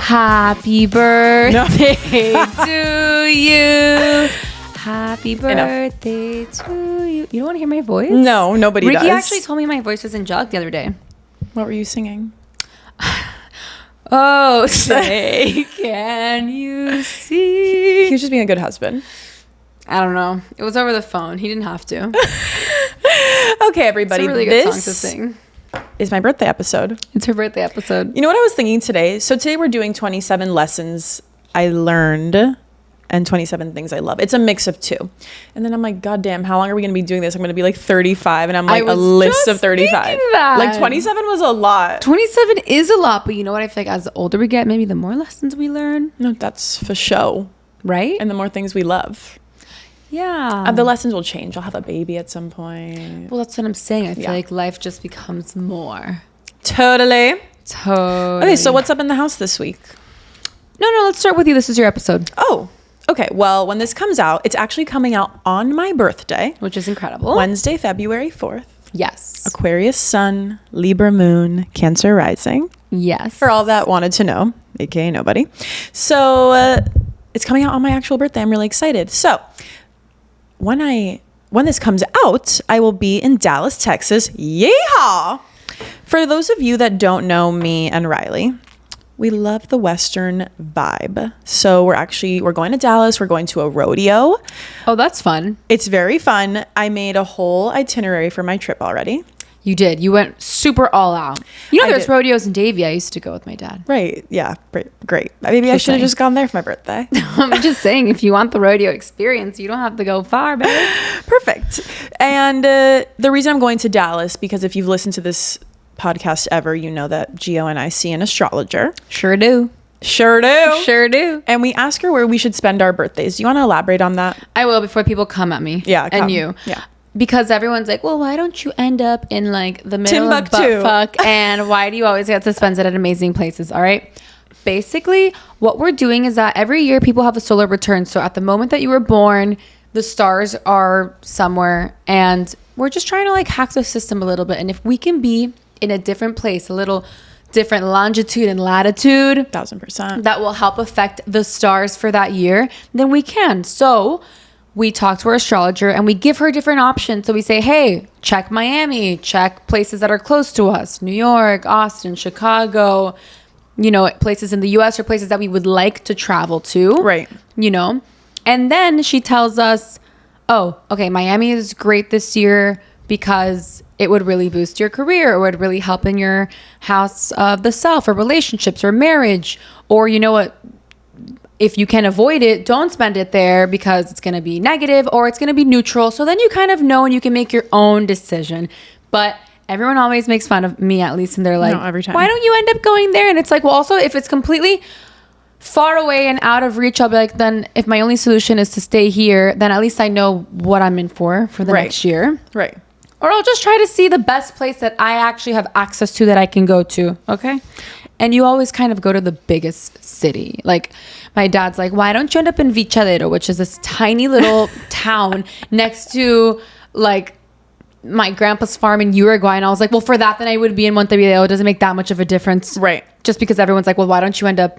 Happy birthday to you. Happy birthday to you. You don't want to hear my voice? No, nobody does. Ricky actually told me my voice was in jog the other day. What were you singing? Oh, say, can you see? He was just being a good husband. I don't know. It was over the phone. He didn't have to. Okay, everybody. It's a really good song to sing. Is my birthday episode. It's her birthday episode. You know what I was thinking today? So today we're doing 27 lessons I learned and 27 things I love. It's a mix of two. And then I'm like, God damn, how long are we going to be doing this? I'm going to be like 35 and I'm like a list of 35. Like 27 was a lot. 27 is a lot, but you know what? I feel like as the older we get, maybe the more lessons we learn. No, that's for show. Right? And the more things we love. Yeah. The lessons will change. I'll have a baby at some point. Well, that's what I'm saying. I feel like life just becomes more. Totally. Okay, so what's up in the house this week? No, let's start with you. This is your episode. Oh, okay. Well, when this comes out, it's actually coming out on my birthday. Which is incredible. Wednesday, February 4th. Yes. Aquarius sun, Libra moon, Cancer rising. Yes. For all that wanted to know, aka nobody. So it's coming out on my actual birthday. I'm really excited. So when this comes out, I will be in Dallas, Texas. Yeehaw! For those of you that don't know me and Riley, we love the Western vibe. So we're going to Dallas. We're going to a rodeo. Oh, that's fun. It's very fun. I made a whole itinerary for my trip already. You did. You went super all out. You know, there's rodeos in Davie. I used to go with my dad. Right. Yeah. Great. Maybe I should have just gone there for my birthday. I'm just saying, if you want the rodeo experience, you don't have to go far, baby. Perfect. And the reason I'm going to Dallas, because if you've listened to this podcast ever, you know that Gio and I see an astrologer. Sure do. And we ask her where we should spend our birthdays. Do you want to elaborate on that? I will, before people come at me. Yeah. And you. Yeah. Because everyone's like, well, why don't you end up in like the middle Timbuktu. of buttfuck? And why do you always get to spend it at amazing places? All right. Basically, what we're doing is that every year people have a solar return. So at the moment that you were born, the stars are somewhere. And we're just trying to like hack the system a little bit. And if we can be in a different place, a little different longitude and latitude, 1000%, that will help affect the stars for that year, then we can. So we talk to our astrologer and we give her different options. So we say, hey, check Miami, check places that are close to us, New York, Austin, Chicago, you know, places in the US or places that we would like to travel to. Right. You know, and then she tells us, oh, okay, Miami is great this year because it would really boost your career or would really help in your house of the self or relationships or marriage. Or you know what? If you can avoid it, don't spend it there because it's going to be negative or it's going to be neutral. So then you kind of know and you can make your own decision. But everyone always makes fun of me, at least. And they're like, every time. Why don't you end up going there? And it's like, well, also, if it's completely far away and out of reach, I'll be like, then if my only solution is to stay here, then at least I know what I'm in for the next year. Right. Or I'll just try to see the best place that I actually have access to that I can go to. Okay. And you always kind of go to the biggest city. Like my dad's like, why don't you end up in Vichadero, which is this tiny little town next to like my grandpa's farm in Uruguay. And I was like, well, for that, then I would be in Montevideo. It doesn't make that much of a difference. Right. Just because everyone's like, well, why don't you end up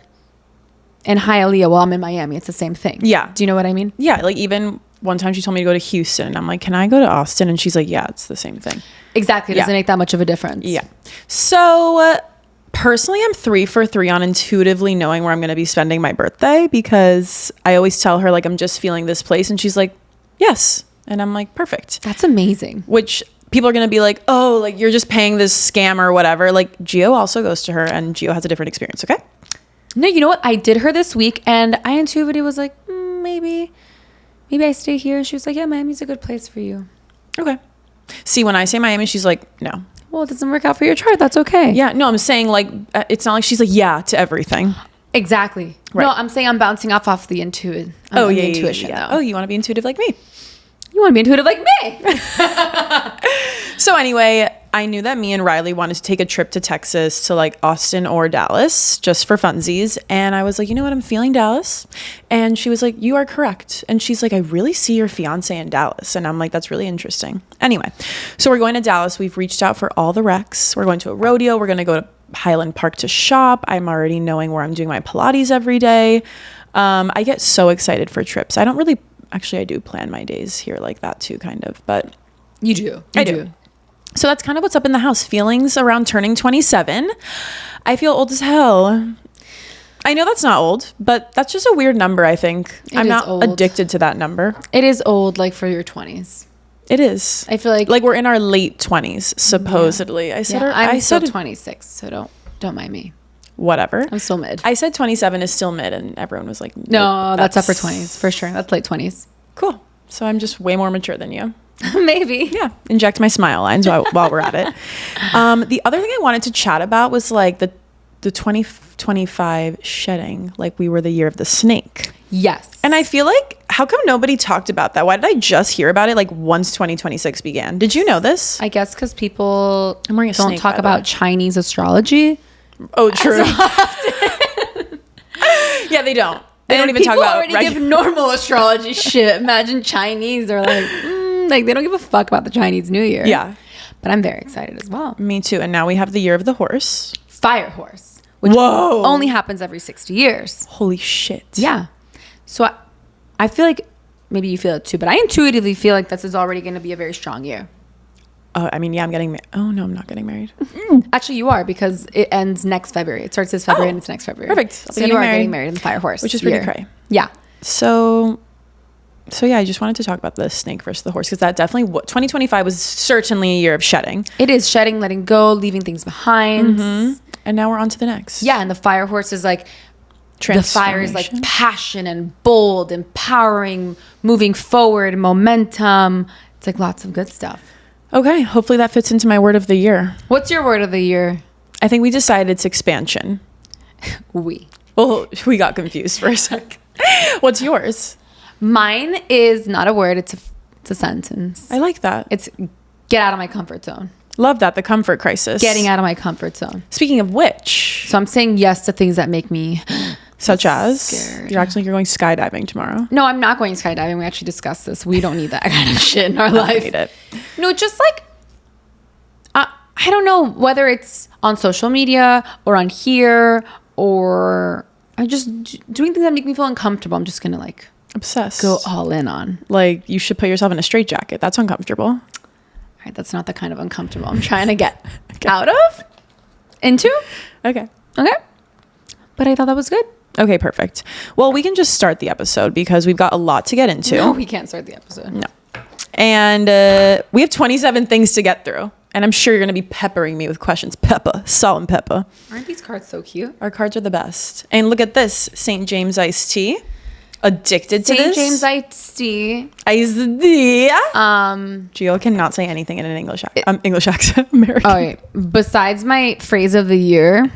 in Hialeah while I'm in Miami? It's the same thing. Yeah. Do you know what I mean? Yeah. Like even one time she told me to go to Houston. I'm like, can I go to Austin? And she's like, yeah, it's the same thing. Exactly. It doesn't make that much of a difference. Yeah. So personally, I'm 3 for 3 on intuitively knowing where I'm going to be spending my birthday because I always tell her like, I'm just feeling this place. And she's like, yes. And I'm like, perfect. That's amazing. Which people are going to be like, oh, like you're just paying this scam or whatever. Like Gio also goes to her and Gio has a different experience. Okay. No, you know what? I did her this week and I intuitively was like, maybe I stay here. And she was like, yeah, Miami's a good place for you. Okay. See, when I say Miami, she's like, no. Well, it doesn't work out for your chart. That's okay. Yeah. No, I'm saying like, it's not like she's like, yeah, to everything. Exactly. Right. No, I'm saying I'm bouncing off the intuition. Intuition. Yeah. Oh, you want to be intuitive like me? You want to be intuitive like me? So anyway, I knew that me and Riley wanted to take a trip to Texas to like Austin or Dallas just for funsies. And I was like, you know what? I'm feeling Dallas. And she was like, you are correct. And she's like, I really see your fiance in Dallas. And I'm like, that's really interesting. Anyway, so we're going to Dallas. We've reached out for all the recs. We're going to a rodeo. We're going to go to Highland Park to shop. I'm already knowing where I'm doing my Pilates every day. I get so excited for trips. I don't really, actually, I do plan my days here like that too, kind of, but You do. I do. So that's kind of what's up in the house. Feelings around turning 27. I feel old as hell. I know that's not old, but that's just a weird number, I think. I'm not addicted to that number. It is old, like for your 20s. It is. I feel like we're in our late 20s, supposedly. I'm still 26, so don't mind me. Whatever. I'm still mid. I said 27 is still mid, and everyone was like, no, that's upper 20s for sure. That's late 20s. Cool. So I'm just way more mature than you. Maybe. Yeah. Inject my smile lines while we're at it. The other thing I wanted to chat about was like the 2025 shedding, like we were the year of the snake. Yes. And I feel like, how come nobody talked about that? Why did I just hear about it like once 2026 began? Did you know this? I guess because people I'm wearing a don't snake, talk by the about way. Chinese astrology. Oh, true. Yeah, they don't. They don't even talk about people already give normal astrology shit. Imagine Chinese. They're like they don't give a fuck about the Chinese New Year. Yeah. But I'm very excited as well. Me too. And now we have the year of the horse. Fire horse, which only happens every 60 years. Holy shit. Yeah. So I feel like maybe you feel it too, but I intuitively feel like this is already going to be a very strong year. I mean, yeah, I'm getting married. Oh, no, I'm not getting married. Actually, you are, because it ends next February. It starts this February and it's next February. Perfect. So you are getting married in the fire horse. Which is pretty year. cray. Yeah. So yeah, I just wanted to talk about the snake versus the horse, because that definitely 2025 was certainly a year of shedding. It is shedding, letting go, leaving things behind. Mm-hmm. And now we're on to the next. Yeah, and the fire horse is like, the fire is like passion and bold, empowering, moving forward, momentum. It's like lots of good stuff. Okay, hopefully that fits into my word of the year. What's your word of the year? I think we decided it's expansion. Well, we got confused for a sec. What's yours? Mine is not a word. It's a sentence. I like that. It's get out of my comfort zone. Love that. The comfort crisis. Getting out of my comfort zone. Speaking of which. So I'm saying yes to things that make me such as? Scared. You're going skydiving tomorrow. No, I'm not going skydiving. We actually discussed this. We don't need that kind of shit in our life. I need it. No, just like, I don't know whether it's on social media or on here, or I'm just doing things that make me feel uncomfortable. I'm just going to like obsessed. Go all in on. Like, you should put yourself in a straitjacket. That's uncomfortable. All right, that's not the kind of uncomfortable I'm trying to get out of, into. Okay. But I thought that was good. Okay, perfect. Well, we can just start the episode because we've got a lot to get into. No, we can't start the episode. No. And we have 27 things to get through. And I'm sure you're going to be peppering me with questions. Salt and pepper. Aren't these cards so cute? Our cards are the best. And look at this. St. James iced tea. Addicted to this. St. James iced tea. Iced tea. Gio cannot say anything in an English accent. American. All right. Besides my phrase of the year,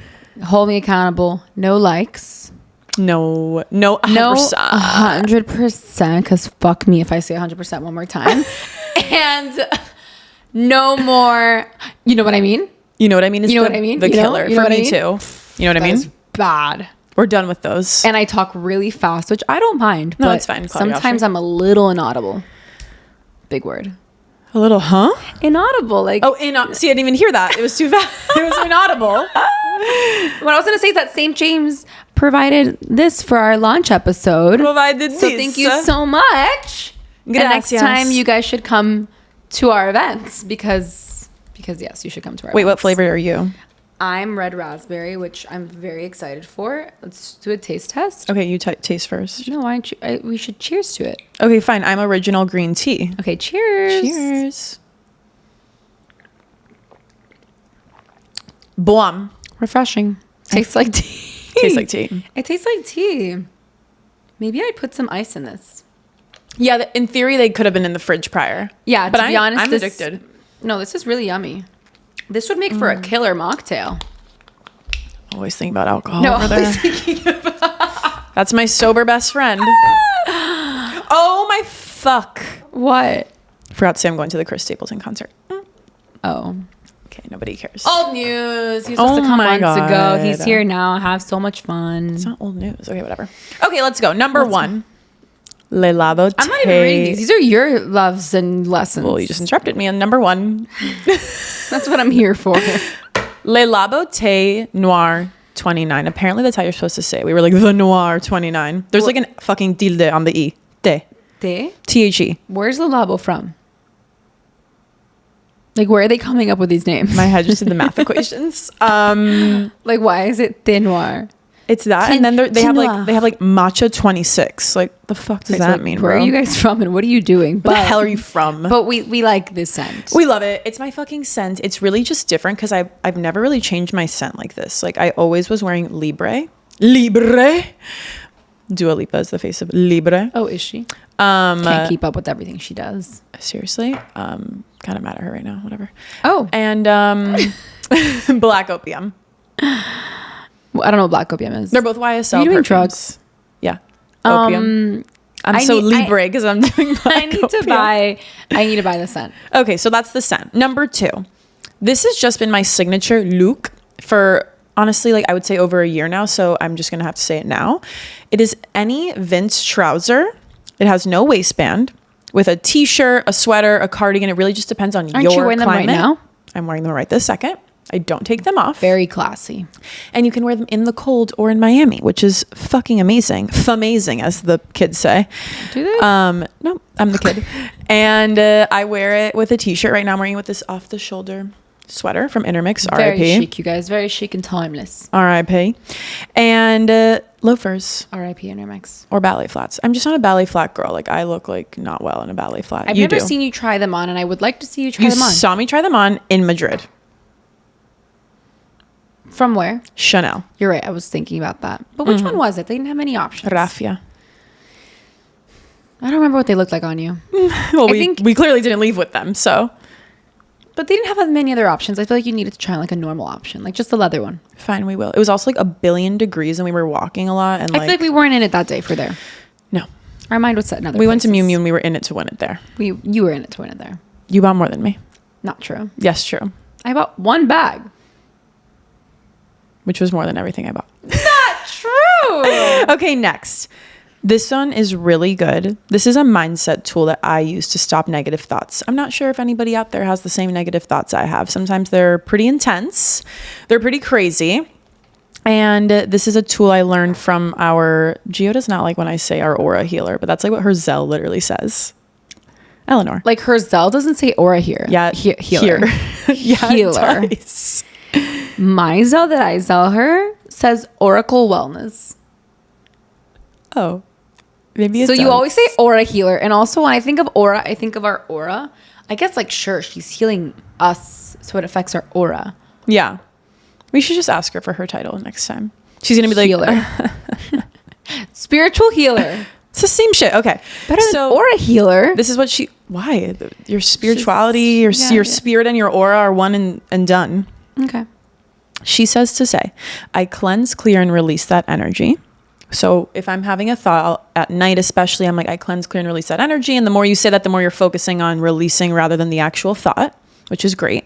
hold me accountable. No likes. No, 100%. 100%, because fuck me if I say 100% one more time. And no more, you know what I mean? You know what I mean? You know what I mean? The killer. For me too. You know what I mean? That's bad. We're done with those. And I talk really fast, which I don't mind. No, but it's fine. Sometimes I'm a little inaudible. Big word. A little, huh? Inaudible. Like, see, I didn't even hear that. It was too fast. It was inaudible. What I was going to say is that St. James provided this for our launch episode. So thank you so much. Gracias. And next time you guys should come to our events because yes, you should come to our events. Wait, what flavor are you? I'm red raspberry, which I'm very excited for. Let's do a taste test. Okay, you taste first. No, we should cheers to it. Okay, fine. I'm original green tea. Okay, cheers. Cheers. Boom. Refreshing. Tastes like tea. Tastes like tea. It tastes like tea. Maybe I'd put some ice in this. Yeah, in theory, they could have been in the fridge prior. Yeah, but to be honest, I'm addicted. No, this is really yummy. This would make for a killer mocktail. Always think about alcohol No, over there. always thinking about... That's my sober best friend. Oh my fuck. What? Forgot to say I'm going to the Chris Stapleton concert. Oh. Okay, nobody cares. Old news. He was supposed to come months ago. He's here now. Have so much fun. It's not old news. Okay, whatever. Okay, let's go. Number one. Le Labo I'm not even reading these. These are your loves and lessons. Well, you just interrupted me on number one. That's what I'm here for. Le Labo Te Noir 29. Apparently that's how you're supposed to say it. We were like, the Noir 29. There's like a fucking tilde on the E. Te. Te? T-H-E. Where's the labo from? Like, where are they coming up with these names? My head just did the math equations. Like, why is it Thé Noir? It's that, and then they have like matcha 26. Like, the fuck does that mean, Where bro? are you guys from and what are you doing? Where the hell are you from? But we like this scent. We love it. It's my fucking scent. It's really just different because I've never really changed my scent like this. Like, I always was wearing Libre. Dua Lipa is the face of Libre. Oh, is she? Can't keep up with everything she does. Seriously, kind of mad at her right now. Whatever. Oh, and Black Opium. Well, I don't know what Black Opium is. They're both YSL. Are you doing perfumes. drugs? Yeah. Opium. I'm so Libre because I'm doing Black I need to buy the scent. Okay, so that's the scent. Number 2. This has just been my signature look for honestly, like I would say over a year now. So I'm just gonna have to say it now. It is any Vince trouser. It has no waistband with a t-shirt, a sweater, a cardigan. It really just depends on Aren't your you wearing climate. them right now? I'm wearing them right this second. I don't take them off. Very classy. And you can wear them in the cold or in Miami, which is fucking amazing. Famazing, as the kids say. Do they? No, I'm the kid. And I wear it with a t-shirt. Right now I'm wearing it with this off-the-shoulder sweater from Intermix, Very RIP. chic, you guys. Very chic and timeless. RIP. And loafers. RIP Intermix. Or ballet flats. I'm just not a ballet flat girl. Like, I look like not well in a ballet flat. I've never seen you try them on, and I would like to see you try them on. You saw me try them on in Madrid. From where? Chanel. You're right. I was thinking about that. But which one was it? They didn't have many options. Raffia. I don't remember what they looked like on you. Well, we clearly didn't leave with them, so. But they didn't have many other options. I feel like you needed to try like a normal option, like just the leather one. Fine, we will. It was also like 1,000,000,000 degrees and we were walking a lot. And I feel like we weren't in it that day for there. No. Our mind was set in other We went to places. Miu Miu and we were in it to win it there. You were in it to win it there. You bought more than me. Not true. Yes, true. I bought one bag. Which was more than everything I bought. Not true. Okay, next. This one is really good. This is a mindset tool that I use to stop negative thoughts. I'm not sure if anybody out there has the same negative thoughts I have. Sometimes they're pretty intense. They're pretty crazy. And this is a tool I learned from Gio does not like when I say our aura healer, but that's like what her Zell literally says. Eleanor. Like her Zell doesn't say aura here. Yeah. Healer. Yeah, Healer. it does. My Zell that I Zell her says Oracle Wellness. Oh. Maybe So it you does. always say aura healer. And also when I think of aura, I think of our aura. I guess like sure, she's healing us, so it affects our aura. Yeah. We should just ask her for her title next time. She's going to be Healer. like, Spiritual healer. it's the same shit. Okay. Better than aura healer. This is what why? Your spirituality, your spirit and your aura are one and done. Okay. She says to say, I cleanse, clear, and release that energy. So if I'm having a thought at night, especially, I'm like, I cleanse, clear, and release that energy. And the more you say that, the more you're focusing on releasing rather than the actual thought, which is great.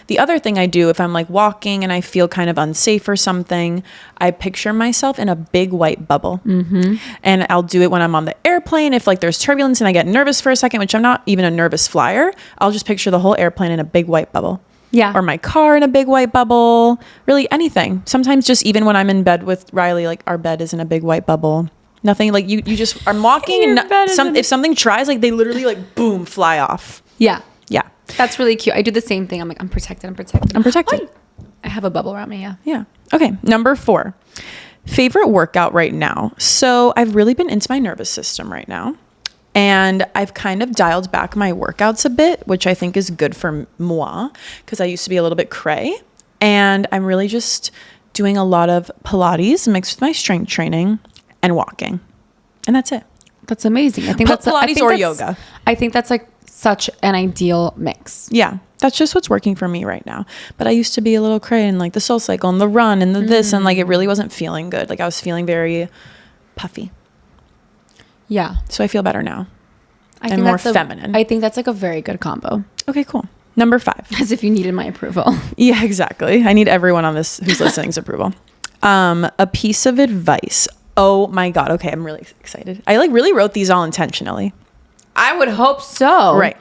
The other thing I do if I'm like walking and I feel kind of unsafe or something, I picture myself in a big white bubble. Mm-hmm. And I'll do it when I'm on the airplane. If like there's turbulence and I get nervous for a second, which I'm not even a nervous flyer, I'll just picture the whole airplane in a big white bubble. Yeah. Or my car in a big white bubble. Really anything. Sometimes just even when I'm in bed with Riley, like our bed is in a big white bubble. Nothing like you just I'm walking and if something tries, like they literally like boom, fly off. Yeah. Yeah. That's really cute. I do the same thing. I'm like, I'm protected. Oh, I have a bubble around me. Yeah. Yeah. Okay. Number 4, favorite workout right now. So I've really been into my nervous system right now. And I've kind of dialed back my workouts a bit, which I think is good for moi because I used to be a little bit cray. And I'm really just doing a lot of Pilates mixed with my strength training and walking. And that's it. That's amazing. I think that's Pilates or yoga. I think that's like such an ideal mix. Yeah. That's just what's working for me right now. But I used to be a little cray and like the Soul Cycle and the run and the this and like it really wasn't feeling good. Like I was feeling very puffy. Yeah. So I feel better now. I'm more feminine. I think that's like a very good combo. Okay, cool. Number 5. As if you needed my approval. Yeah, exactly. I need everyone on this who's listening's approval. A piece of advice. Oh my God. Okay, I'm really excited. I like really wrote these all intentionally. I would hope so. Right.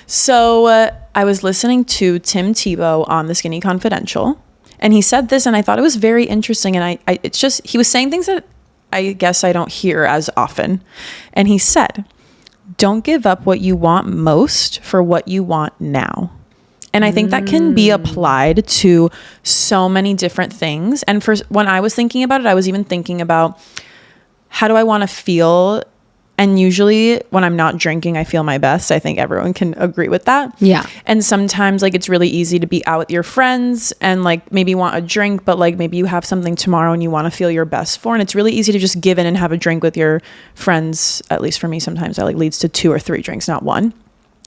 So I was listening to Tim Tebow on The Skinny Confidential. And he said this, and I thought it was very interesting. And it's just, he was saying things that I guess I don't hear as often. And he said, don't give up what you want most for what you want now. And I think that can be applied to so many different things. And when I was thinking about it, I was even thinking about, how do I want to feel? And usually when I'm not drinking, I feel my best. I think everyone can agree with that. Yeah. And sometimes like it's really easy to be out with your friends and like maybe want a drink, but like maybe you have something tomorrow and you want to feel your best for. And it's really easy to just give in and have a drink with your friends. At least for me, sometimes that like leads to 2 or 3 drinks, not 1.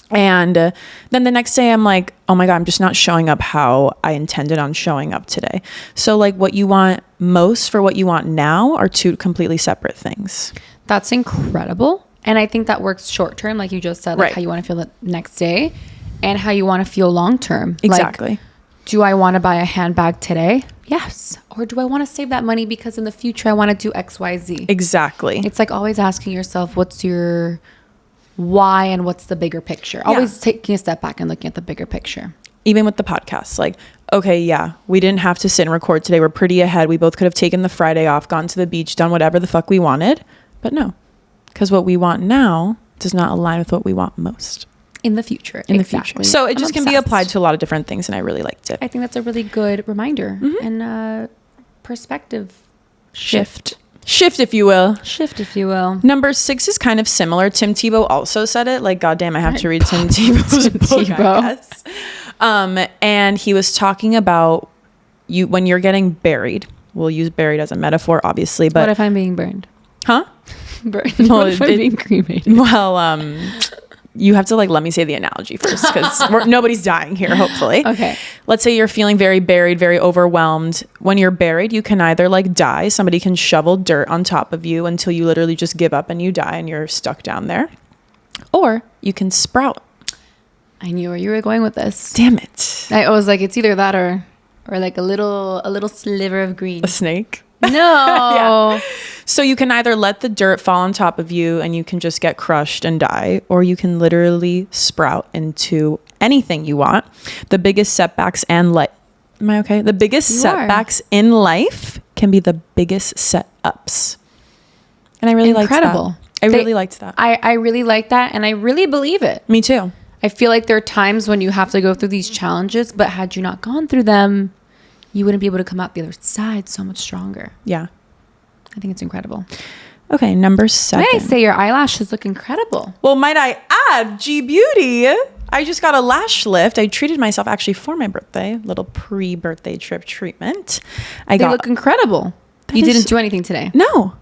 And then the next day I'm like, oh my God, I'm just not showing up how I intended on showing up today. So like what you want most for what you want now are 2 completely separate things. That's incredible. And I think that works short term, like you just said, like how you want to feel the next day and how you want to feel long term. Exactly. Like, do I want to buy a handbag today? Yes. Or do I want to save that money because in the future I want to do X, Y, Z? Exactly. It's like always asking yourself, what's your why and what's the bigger picture? Always taking a step back and looking at the bigger picture. Even with the podcast, like, okay, yeah, we didn't have to sit and record today. We're pretty ahead. We both could have taken the Friday off, gone to the beach, done whatever the fuck we wanted. But no, because what we want now does not align with what we want most. In the future. In the future. So it just can be applied to a lot of different things. And I really liked it. I think that's a really good reminder and perspective shift. Shift, if you will. Shift, if you will. Number 6 is kind of similar. Tim Tebow also said it. Like, goddamn, I have to read Tim Tebow's book, I guess. And he was talking about when you're getting buried. We'll use buried as a metaphor, obviously. But what if I'm being burned? Huh? Burned. What if I'm being cremated? Well, you have to like let me say the analogy first because nobody's dying here, hopefully. Okay. Let's say you're feeling very buried, very overwhelmed. When you're buried, you can either like die. Somebody can shovel dirt on top of you until you literally just give up and you die and you're stuck down there. Or you can sprout. I knew where you were going with this. Damn it. I was like, it's either that or like a little sliver of green. A snake? No. Yeah. So you can either let the dirt fall on top of you and you can just get crushed and die, or you can literally sprout into anything you want. The biggest setbacks and am I okay? The biggest setbacks in life can be the biggest set-ups. And I really liked that. I really liked that. I really like that and I really believe it. Me too. I feel like there are times when you have to go through these challenges, but had you not gone through them, you wouldn't be able to come out the other side so much stronger. Yeah. I think it's incredible. Okay, number 7. May I say your eyelashes look incredible? Well, might I add, G Beauty. I just got a lash lift. I treated myself actually for my birthday, little pre-birthday trip treatment. They look incredible. You didn't do anything today? No.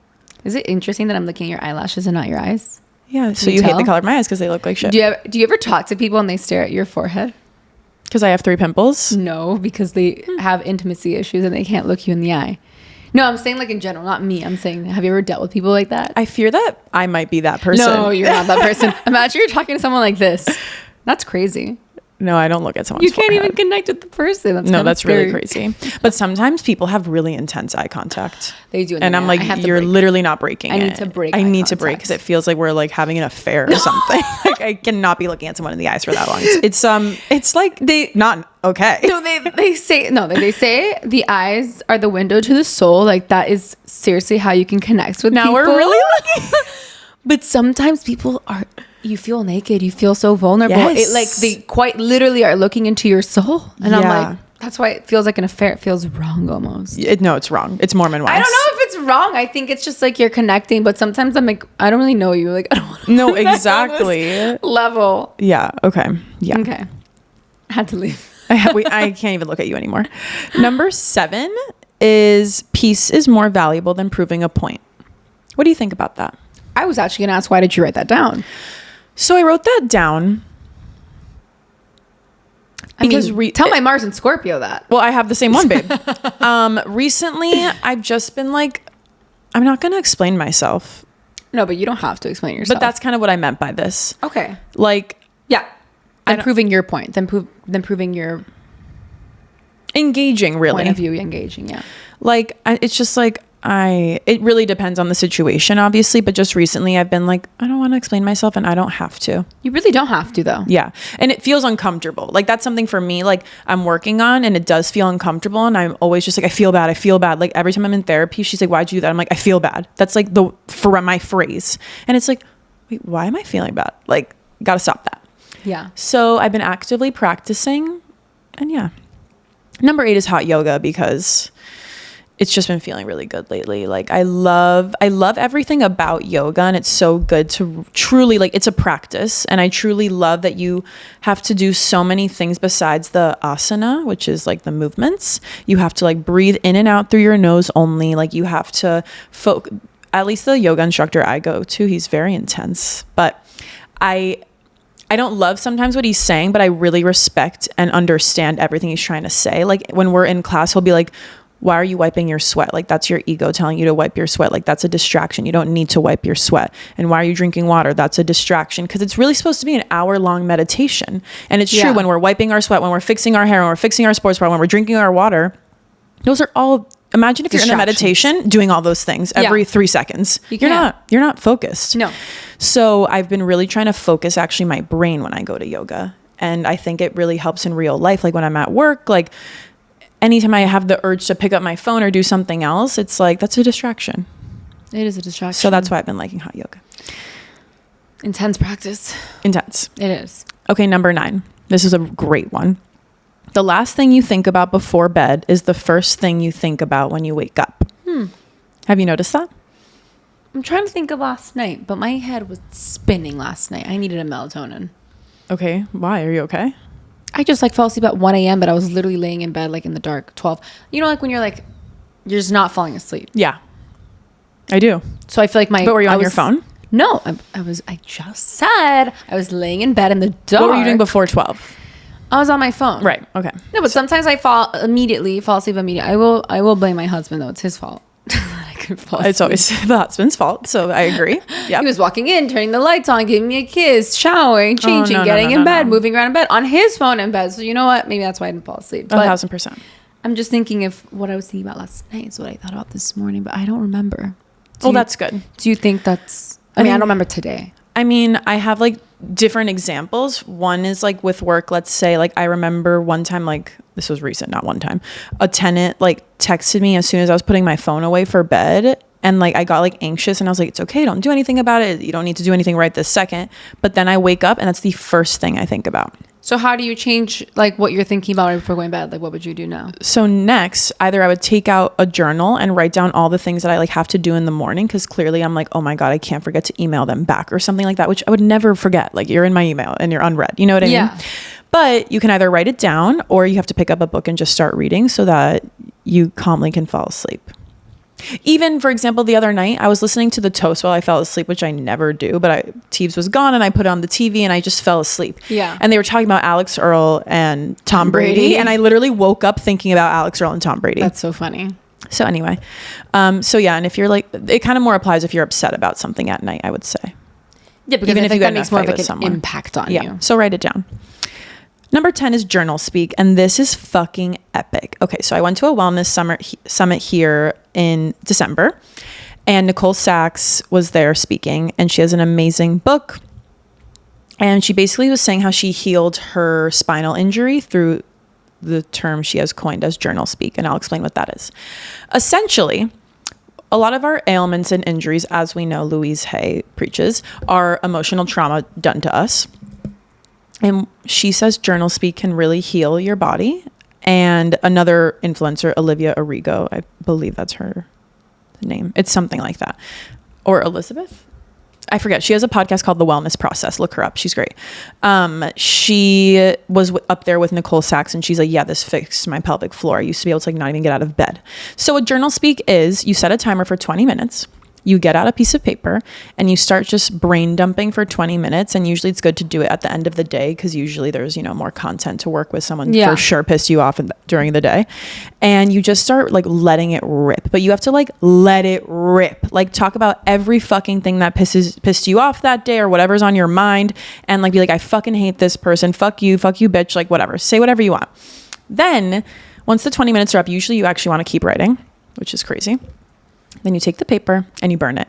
Is it interesting that I'm looking at your eyelashes and not your eyes? Yeah, so you hate the color of my eyes because they look like shit. Do you ever talk to people and they stare at your forehead? Because I have 3 pimples? No, because they have intimacy issues and they can't look you in the eye. No, I'm saying like in general, not me. I'm saying, have you ever dealt with people like that? I fear that I might be that person. No, you're not that person. Imagine you're talking to someone like this. That's crazy. No, I don't look at someone's forehead. You can't even connect with the person. That's really crazy. But sometimes people have really intense eye contact. They do. And I'm like, you're literally not breaking it. I need to break. I need to break because it feels like we're like having an affair or something. Like I cannot be looking at someone in the eyes for that long. It's like not okay. No, they say the eyes are the window to the soul. Like that is seriously how you can connect with people. Now we're really lucky. But sometimes people you feel naked. You feel so vulnerable. Yes. It like they quite literally are looking into your soul. And I'm like, that's why it feels like an affair. It feels wrong almost. No, it's wrong. It's Mormon wise. I don't know if it's wrong. I think it's just like you're connecting. But sometimes I'm like, I don't really know you. Like, I don't want to. No, exactly. Level. Yeah. Okay. Yeah. Okay. I had to leave. I can't even look at you anymore. Number 7 is peace is more valuable than proving a point. What do you think about that? I was actually going to ask, why did you write that down? So I wrote that down. Because tell my Mars and Scorpio that. Well, I have the same one, babe. Recently, I've just been like, I'm not going to explain myself. No, but you don't have to explain yourself. But that's kind of what I meant by this. Okay. Like, yeah. Then proving your point. Then proving your engaging, really. Point of view, engaging, yeah. Like, it's just like, it really depends on the situation, obviously, but just recently I've been like, I don't want to explain myself and I don't have to. You really don't have to, though. Yeah. And it feels uncomfortable. Like that's something for me, like I'm working on, and it does feel uncomfortable. And I'm always just like, I feel bad. Like every time I'm in therapy, she's like, why'd you do that? I'm like, I feel bad. That's like for my phrase. And it's like, wait, why am I feeling bad? Like, gotta stop that. Yeah. So I've been actively practicing, and yeah. Number 8 is hot yoga, because it's just been feeling really good lately. Like I love everything about yoga, and it's so good to truly, like, it's a practice, and I truly love that you have to do so many things besides the asana, which is like the movements. You have to like breathe in and out through your nose only. Like you have to at least the yoga instructor I go to, he's very intense, but I don't love sometimes what he's saying, but I really respect and understand everything he's trying to say. Like when we're in class, he'll be like, why are you wiping your sweat? Like that's your ego telling you to wipe your sweat. Like that's a distraction. You don't need to wipe your sweat. And why are you drinking water? That's a distraction. Because it's really supposed to be an hour-long meditation. And it's true, when we're wiping our sweat, when we're fixing our hair, when we're fixing our sports bra, when we're drinking our water, those are all, imagine if you're in a meditation doing all those things every 3 seconds. You're not focused. No. So I've been really trying to focus actually my brain when I go to yoga. And I think it really helps in real life. Like when I'm at work, like anytime I have the urge to pick up my phone or do something else, it's like, that's a distraction. It is a distraction. So that's why I've been liking hot yoga. Intense practice. Intense. It is. Okay, number 9. This is a great one. The last thing you think about before bed is the first thing you think about when you wake up. Have you noticed that? I'm trying to think of last night, but my head was spinning last night. I needed a melatonin. Okay. Why? Are you okay? I just like fell asleep at 1 a.m., but I was literally laying in bed like in the dark, 12. You know, like when you're just not falling asleep. Yeah, I do. So I feel like But were you on your phone? No, I just said I was laying in bed in the dark. What were you doing before 12? I was on my phone. Right. Okay. No, but sometimes I fall asleep immediately. I will blame my husband, though. It's his fault. It's always the husband's fault. So I agree. Yeah. He was walking in, turning the lights on, giving me a kiss, showering, changing, getting in bed, moving around in bed on his phone in bed. So you know what? Maybe that's why I didn't fall asleep. 1,000%. I'm just thinking if what I was thinking about last night is what I thought about this morning, but I don't remember. That's good. Do you think that's... I mean, I don't remember today. I mean, I have like different examples. One is like with work, let's say, like I remember one time, like this was recent, not one time, a tenant like texted me as soon as I was putting my phone away for bed. And like I got like anxious and I was like, it's okay, don't do anything about it. You don't need to do anything right this second. But then I wake up and that's the first thing I think about. So how do you change like what you're thinking about right before going to bed? Like what would you do now? So next, either I would take out a journal and write down all the things that I like have to do in the morning, because clearly I'm like, oh my God, I can't forget to email them back or something like that, which I would never forget. Like you're in my email and you're unread. You know what I mean? But you can either write it down or you have to pick up a book and just start reading so that you calmly can fall asleep. Even, for example, the other night, I was listening to the toast while I fell asleep, which I never do, but Teebs was gone and I put on the TV and I just fell asleep. Yeah. And they were talking about Alex Earl and Tom Brady. And I literally woke up thinking about Alex Earl and Tom Brady. That's so funny. So anyway, so yeah, and if you're like, it kind of more applies if you're upset about something at night, I would say. Yeah, because I think that makes more of like an impact on you. So write it down. Number 10 is journal speak, and this is fucking epic. Okay, so I went to a wellness summit here in December, and Nicole Sachs was there speaking, and she has an amazing book. And she basically was saying how she healed her spinal injury through the term she has coined as journal speak, and I'll explain what that is. Essentially, a lot of our ailments and injuries, as we know, Louise Hay preaches, are emotional trauma done to us. And she says journal speak can really heal your body. And another influencer, Olivia Arrigo, I believe that's her name. It's something like that. Or Elizabeth? I forget. She has a podcast called The Wellness Process. Look her up. She's great. She was up there with Nicole Sachs and she's like, yeah, this fixed my pelvic floor. I used to be able to like not even get out of bed. So what journal speak is, you set a timer for 20 minutes. You get out a piece of paper and you start just brain dumping for 20 minutes. And usually it's good to do it at the end of the day, because usually there's, more content to work with. Someone for sure pissed you off during the day. And you just start like letting it rip. But you have to like let it rip. Like talk about every fucking thing that pissed you off that day or whatever's on your mind. And like be like, I fucking hate this person. Fuck you, bitch. Like whatever. Say whatever you want. Then once the 20 minutes are up, usually you actually want to keep writing, which is crazy. Then you take the paper and you burn it.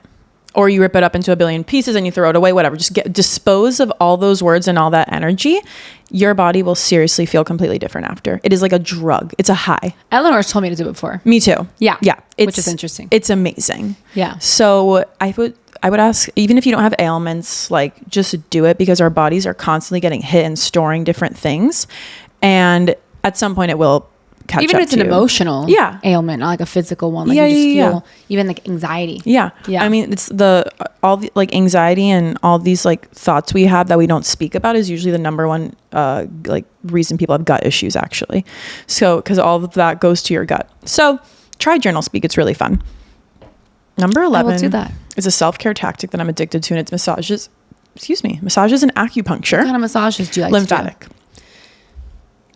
Or you rip it up into a billion pieces and you throw it away, whatever. Just dispose of all those words and all that energy. Your body will seriously feel completely different after. It is like a drug. It's a high. Eleanor's told me to do it before. Me too. Yeah. Yeah. Which is interesting. It's amazing. Yeah. So I would ask, even if you don't have ailments, like just do it, because our bodies are constantly getting hit and storing different things. And at some point it will catch even up if it's to an you. emotional ailment, not like a physical one. Like you just feel even like anxiety. Yeah. I mean, it's all the like anxiety and all these like thoughts we have that we don't speak about is usually the number one like reason people have gut issues, actually. So because all of that goes to your gut. So try journal speak. It's really fun. Number 11 I will do that. Is a self-care tactic that I'm addicted to, and it's massages. Massages and acupuncture. What kind of massages do you like lymphatic. to do?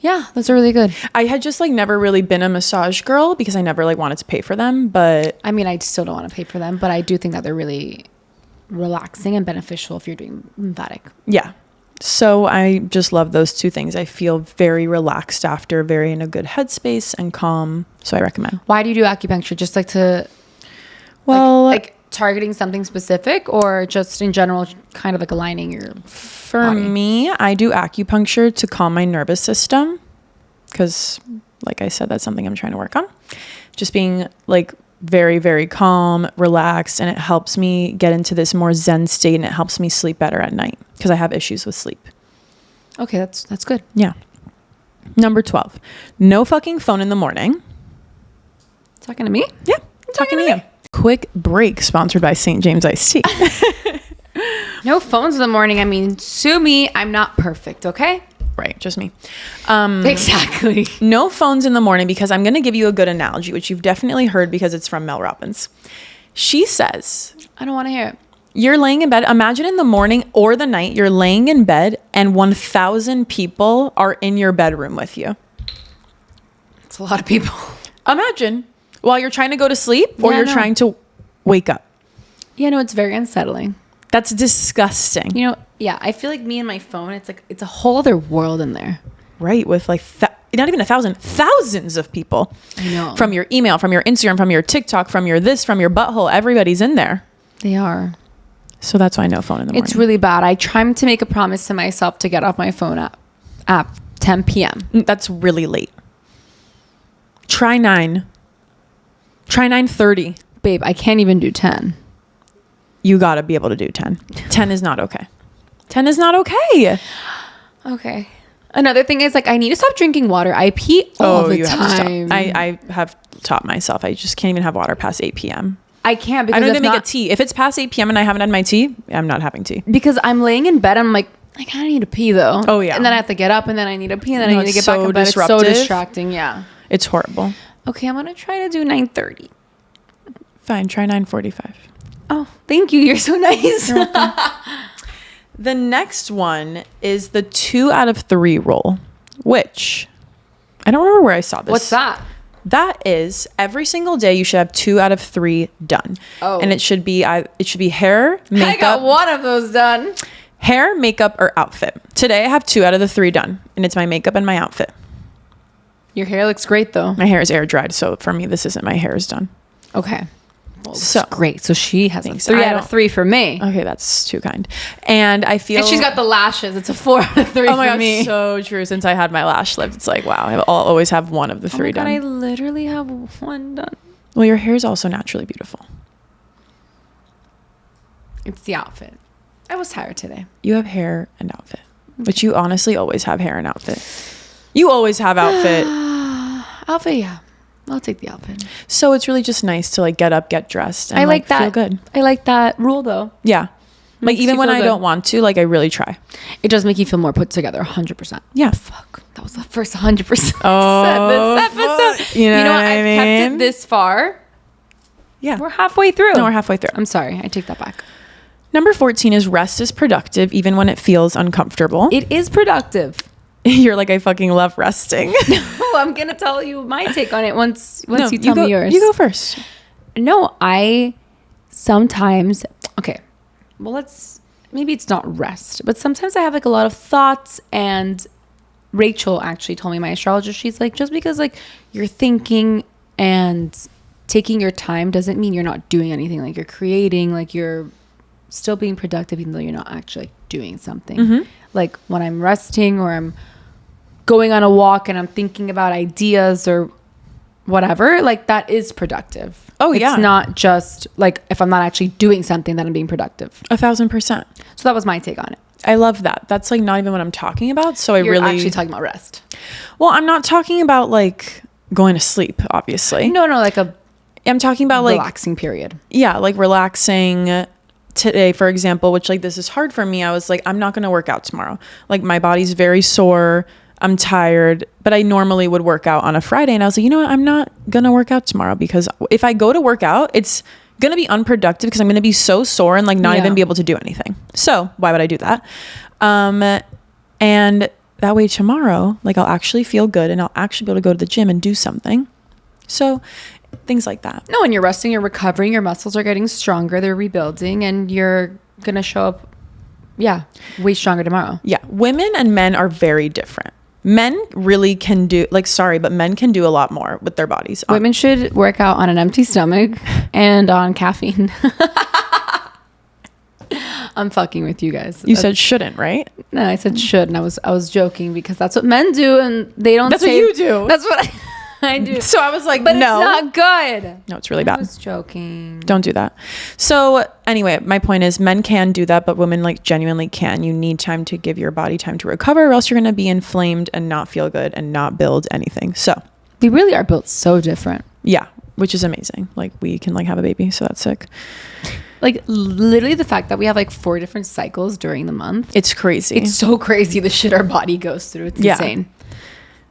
Yeah, those are really good. I had just like never really been a massage girl because I never like wanted to pay for them, but I mean, I still don't want to pay for them, but I do think that they're really relaxing and beneficial if you're doing lymphatic. Yeah. So I just love those two things. I feel very relaxed after, very in a good headspace and calm. So I recommend. Why do you do acupuncture? Just like to, well, like targeting something specific, or just in general, kind of like aligning your for body? Me, I do acupuncture to calm my nervous system because, like I said, that's something I'm trying to work on. Just being like very, very calm, relaxed, and it helps me get into this more zen state, and it helps me sleep better at night because I have issues with sleep. Okay, that's good. Yeah. Number 12, no fucking phone in the morning. Talking to me? Yeah, talking to you. Quick break sponsored by St. James Iced Tea. No phones in the morning. I mean, sue me. I'm not perfect, okay? Right, just me. Exactly. No phones in the morning, because I'm going to give you a good analogy, which you've definitely heard because it's from Mel Robbins. She says, I don't want to hear it. you're laying in bed. Imagine in the morning or the night, you're laying in bed and 1,000 people are in your bedroom with you. It's a lot of people. Imagine while you're trying to go to sleep or you're trying to wake up. Yeah, no, it's very unsettling. That's disgusting. You know, yeah, I feel like me and my phone, it's like, it's a whole other world in there. Right, with like not even 1,000, thousands of people. I know. From your email, from your Instagram, from your TikTok, from your this, from your butthole, everybody's in there. They are. So that's why no phone in the morning. It's really bad. I try to make a promise to myself to get off my phone at 10 p.m. That's really late. Try 9. Try 9:30. Babe, I can't even do 10. You got to be able to do 10. 10 is not okay. 10 is not okay. Okay. Another thing is, like, I need to stop drinking water. I pee all the time. I have taught myself. I just can't even have water past 8 p.m. I can't, because I don't even make a tea. If it's past 8 p.m. and I haven't had my tea, I'm not having tea. Because I'm laying in bed, I'm like, I kind of need to pee though. Oh, yeah. And then I have to get up, and then I need to pee, and then I need to get back so in bed. disruptive. It's so distracting. Yeah. It's horrible. Okay, I'm going to try to do 9:30. Fine, try 9:45. Oh, thank you. You're so nice. You're welcome. The next one is the 2 out of 3 rule, which I don't remember where I saw this. What's that? That is every single day you should have 2 out of 3 done. Oh. And it should be hair, makeup. I got one of those done. Hair, makeup, or outfit. Today I have 2 out of the 3 done, and it's my makeup and my outfit. Your hair looks great though. My hair is air dried, so for me this isn't my hair is done. Okay. Well, so great. So she has a Thanks. 3 I out of 3 for me. Okay, that's too kind. And I feel And she's got the lashes. It's a 4 out of 3 oh my for God, me. so true. Since I had my lash lift, it's like, wow, I'll always have one of the 3 God, done. I literally have one done. Well, your hair is also naturally beautiful. It's the outfit. I was tired today. You have hair and outfit, but you honestly always have hair and outfit. You always have outfit. Outfit, yeah. I'll take the outfit. So it's really just nice to like get up, get dressed, and I like that. feel good. I like that rule though. Yeah. Like Makes even you when feel I good. don't want to, like I really try. It does make you feel more put together, 100%. Yeah. Fuck. That was the first 100% Oh, said this episode. fuck. You know what? what I I've kept mean? it this far. Yeah. We're halfway through. No, we're halfway through. I'm sorry. I take that back. Number 14 is rest is productive even when it feels uncomfortable. It is productive. You're like, I fucking love resting. Oh, I'm going to tell you my take on it once No, you tell go, me yours. You go first. No, I sometimes, okay, well, maybe it's not rest, but sometimes I have like a lot of thoughts, and Rachel actually told me, my astrologer, she's like, just because like you're thinking and taking your time doesn't mean you're not doing anything. Like you're creating, like you're still being productive even though you're not actually doing something. Like when I'm resting or I'm going on a walk and I'm thinking about ideas or whatever, like that is productive. Oh, yeah. It's not just like if I'm not actually doing something that I'm being productive. 1,000%. So that was my take on it. I love that. That's like not even what I'm talking about. So You're really actually talking about rest. Well, I'm not talking about like going to sleep, obviously. No, like I'm talking about like relaxing period. Yeah, like relaxing. Today, for example, which like this is hard for me. I was like, I'm not going to work out tomorrow. Like my body's very sore. I'm tired, but I normally would work out on a Friday. And I was like, you know what? I'm not going to work out tomorrow because if I go to work out, it's going to be unproductive because I'm going to be so sore and like not even be able to do anything. So why would I do that? And that way tomorrow, like I'll actually feel good and I'll actually be able to go to the gym and do something. So things like that. No, when you're resting, you're recovering, your muscles are getting stronger, they're rebuilding, and you're going to show up, way stronger tomorrow. Yeah. Women and men are very different. Men really can do, but men can do a lot more with their bodies. Women should work out on an empty stomach and on caffeine. I'm fucking with you guys. You said shouldn't, right? No, I said should, and I was joking because that's what men do, and they don't. That's what you do. That's what I do. So I was like, but no, it's not good. No, it's really bad. I was joking. Don't do that. So anyway, my point is men can do that, but women like genuinely can. You need time to give your body time to recover, or else you're going to be inflamed and not feel good and not build anything. So we really are built so different. Yeah, which is amazing. Like we can like have a baby, so that's sick. Like literally the fact that we have like 4 different cycles during the month. It's crazy. It's so crazy the shit our body goes through. It's insane.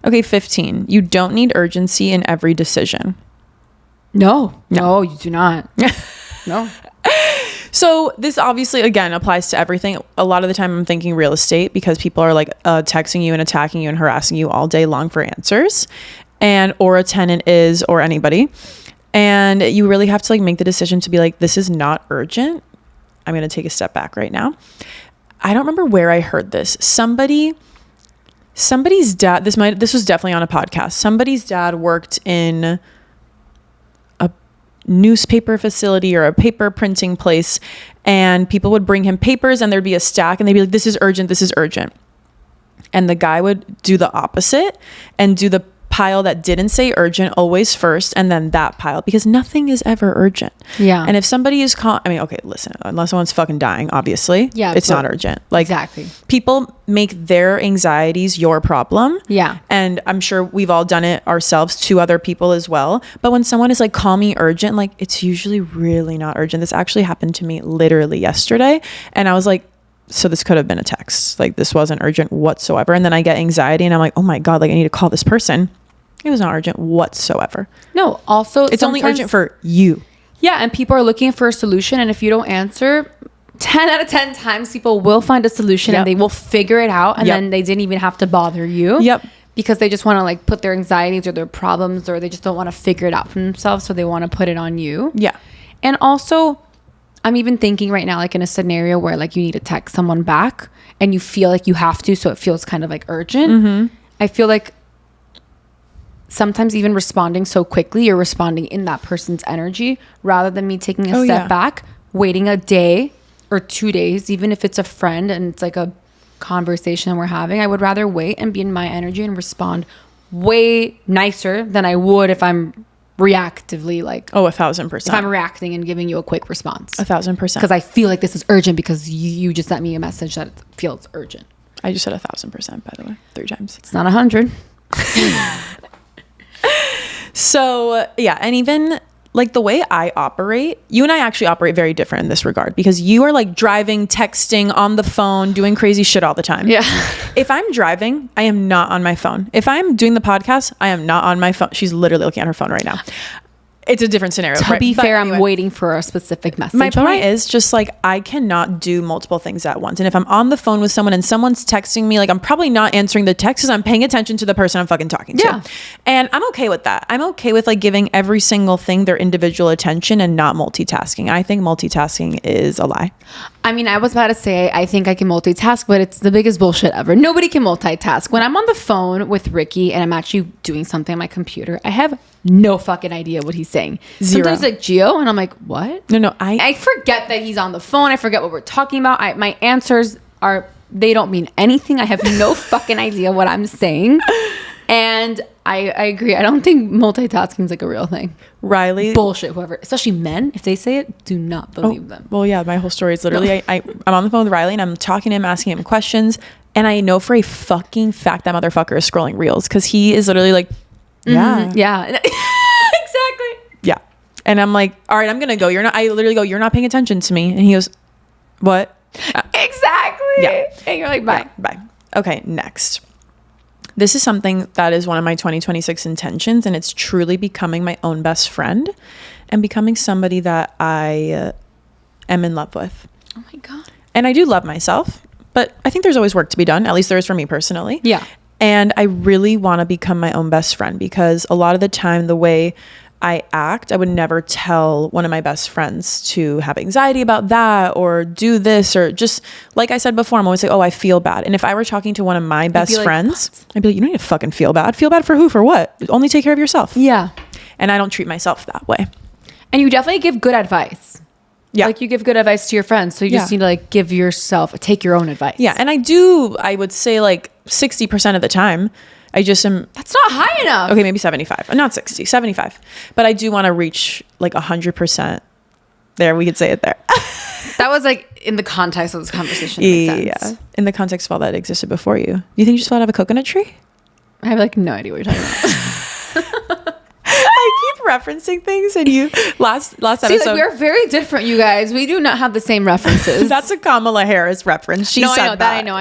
Okay, 15. You don't need urgency in every decision. No, you do not. No. So this obviously, again, applies to everything. A lot of the time I'm thinking real estate because people are like texting you and attacking you and harassing you all day long for answers. Or a tenant is, or anybody. And you really have to like make the decision to be like, this is not urgent. I'm going to take a step back right now. I don't remember where I heard this. Somebody's dad, this was definitely on a podcast. Somebody's dad worked in a newspaper facility or a paper printing place, and people would bring him papers and there'd be a stack and they'd be like, this is urgent. This is urgent. And the guy would do the opposite and do the pile that didn't say urgent always first, and then that pile, because nothing is ever urgent. Yeah. And if somebody is okay, listen, unless someone's fucking dying, obviously, it's not urgent. Like exactly. People make their anxieties your problem. Yeah. And I'm sure we've all done it ourselves to other people as well. But when someone is like, call me urgent, like it's usually really not urgent. This actually happened to me literally yesterday. And I was like, so this could have been a text. Like this wasn't urgent whatsoever. And then I get anxiety and I'm like, oh my God, like I need to call this person. It was not urgent whatsoever. No, also it's only urgent for you. Yeah, and people are looking for a solution, and if you don't answer, 10 out of 10 times people will find a solution and they will figure it out, and then they didn't even have to bother you. Yep. Because they just want to like put their anxieties or their problems, or they just don't want to figure it out for themselves, so they want to put it on you. Yeah. And also, I'm even thinking right now, like in a scenario where like you need to text someone back and you feel like you have to, so it feels kind of like urgent. Mm-hmm. I feel like sometimes even responding so quickly, you're responding in that person's energy rather than me taking a step back, waiting a day or 2 days, even if it's a friend and it's like a conversation we're having. I would rather wait and be in my energy and respond way nicer than I would if I'm reactively like 1,000%. if I'm reacting and giving you a quick response 1,000%, because I feel like this is urgent because you just sent me a message that feels urgent. I just said 1,000%, by the way, 3 times. It's not 100. So yeah, and even like the way I operate, you and I actually operate very different in this regard, because you are like driving, texting, on the phone, doing crazy shit all the time. Yeah. If I'm driving, I am not on my phone. If I'm doing the podcast, I am not on my phone. She's literally looking at her phone right now. It's a different scenario. To be fair, anyway, I'm waiting for a specific message. My point is just like, I cannot do multiple things at once. And if I'm on the phone with someone and someone's texting me, like I'm probably not answering the text because I'm paying attention to the person I'm fucking talking to. Yeah. And I'm okay with that. I'm okay with like giving every single thing their individual attention and not multitasking. I think multitasking is a lie. I mean, I was about to say, I think I can multitask, but it's the biggest bullshit ever. Nobody can multitask. When I'm on the phone with Ricky and I'm actually doing something on my computer, I have no fucking idea what he's saying. Zero. Sometimes like Gio, and I'm like, what? No, I forget that he's on the phone. I forget what we're talking about. My answers they don't mean anything. I have no fucking idea what I'm saying. And I agree. I don't think multitasking is like a real thing. Riley. Bullshit, whoever. Especially men, if they say it, do not believe them. Well, yeah, my whole story is literally I'm on the phone with Riley and I'm talking to him, asking him questions. And I know for a fucking fact that motherfucker is scrolling reels because he is literally like, yeah. Mm-hmm. Yeah. Exactly. Yeah. And I'm like, all right, I'm going to go. I literally go, you're not paying attention to me. And he goes, what? Exactly. Yeah. And you're like, bye. Yeah, bye. Okay, next. This is something that is one of my 2026 intentions, and it's truly becoming my own best friend and becoming somebody that I am in love with. Oh my God. And I do love myself, but I think there's always work to be done. At least there is for me personally. Yeah. And I really want to become my own best friend because a lot of the time, the way I act, I would never tell one of my best friends to have anxiety about that or do this, or just like I said before, I'm always like, oh, I feel bad. And if I were talking to one of my best friends, I'd be like, you don't need to fucking feel bad. Feel bad for who? For what? Only take care of yourself. Yeah. And I don't treat myself that way. And you definitely give good advice. Yeah. Like you give good advice to your friends. So you just need to like take your own advice. Yeah. And I would say like 60% of the time, I just am. That's not high enough. Okay, maybe 75. Not 60, 75. But I do want to reach like 100%. There, we could say it there. That was like in the context of this conversation. Yeah. In the context of all that existed before you. You think you just fell out of a coconut tree? I have like no idea what you're talking about. I keep referencing things, and you last episode. See, like, we're very different, you guys. We do not have the same references. That's a Kamala Harris reference. She said that. I know.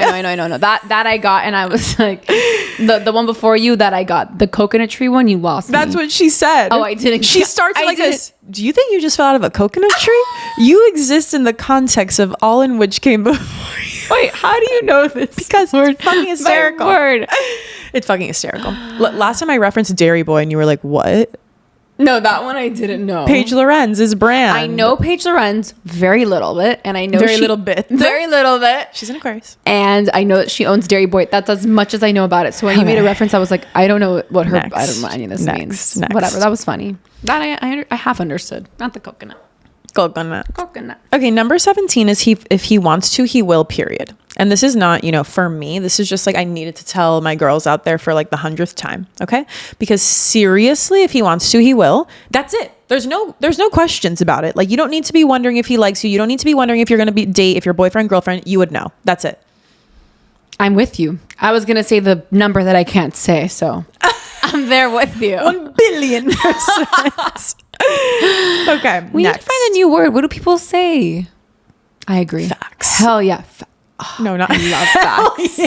That I got, and I was like, the one before you that I got, the coconut tree one, you lost. That's what she said. Oh, I didn't. She starts like this. Do you think you just fell out of a coconut tree? You exist in the context of all in which came before you. Wait, how do you know this? Because it's fucking hysterical. My word. It's fucking hysterical. Last time I referenced Dairy Boy and you were like, what? No, that one I didn't know. Paige Lorenz's brand. I know Paige Lorenz very little bit, and I know very little bit. She's an Aquarius, and I know that she owns Dairy Boy. That's as much as I know about it. So when you made a reference, I was like, I don't know what her. I don't know any of this means. Whatever. That was funny. That I half understood. Not the coconut. Coconut. Okay, number 17 is if he wants to, he will, period. And this is not, for me. This is just like I needed to tell my girls out there for like the 100th time, okay? Because seriously, if he wants to, he will. That's it. There's no questions about it. Like you don't need to be wondering if he likes you. You don't need to be wondering if you're going to date, if you're boyfriend, girlfriend. You would know. That's it. I'm with you. I was going to say the number that I can't say, so I'm there with you. 1,000,000,000%. Okay. We need to find a new word. What do people say? I agree. Facts. Hell yeah. No, not. I love facts.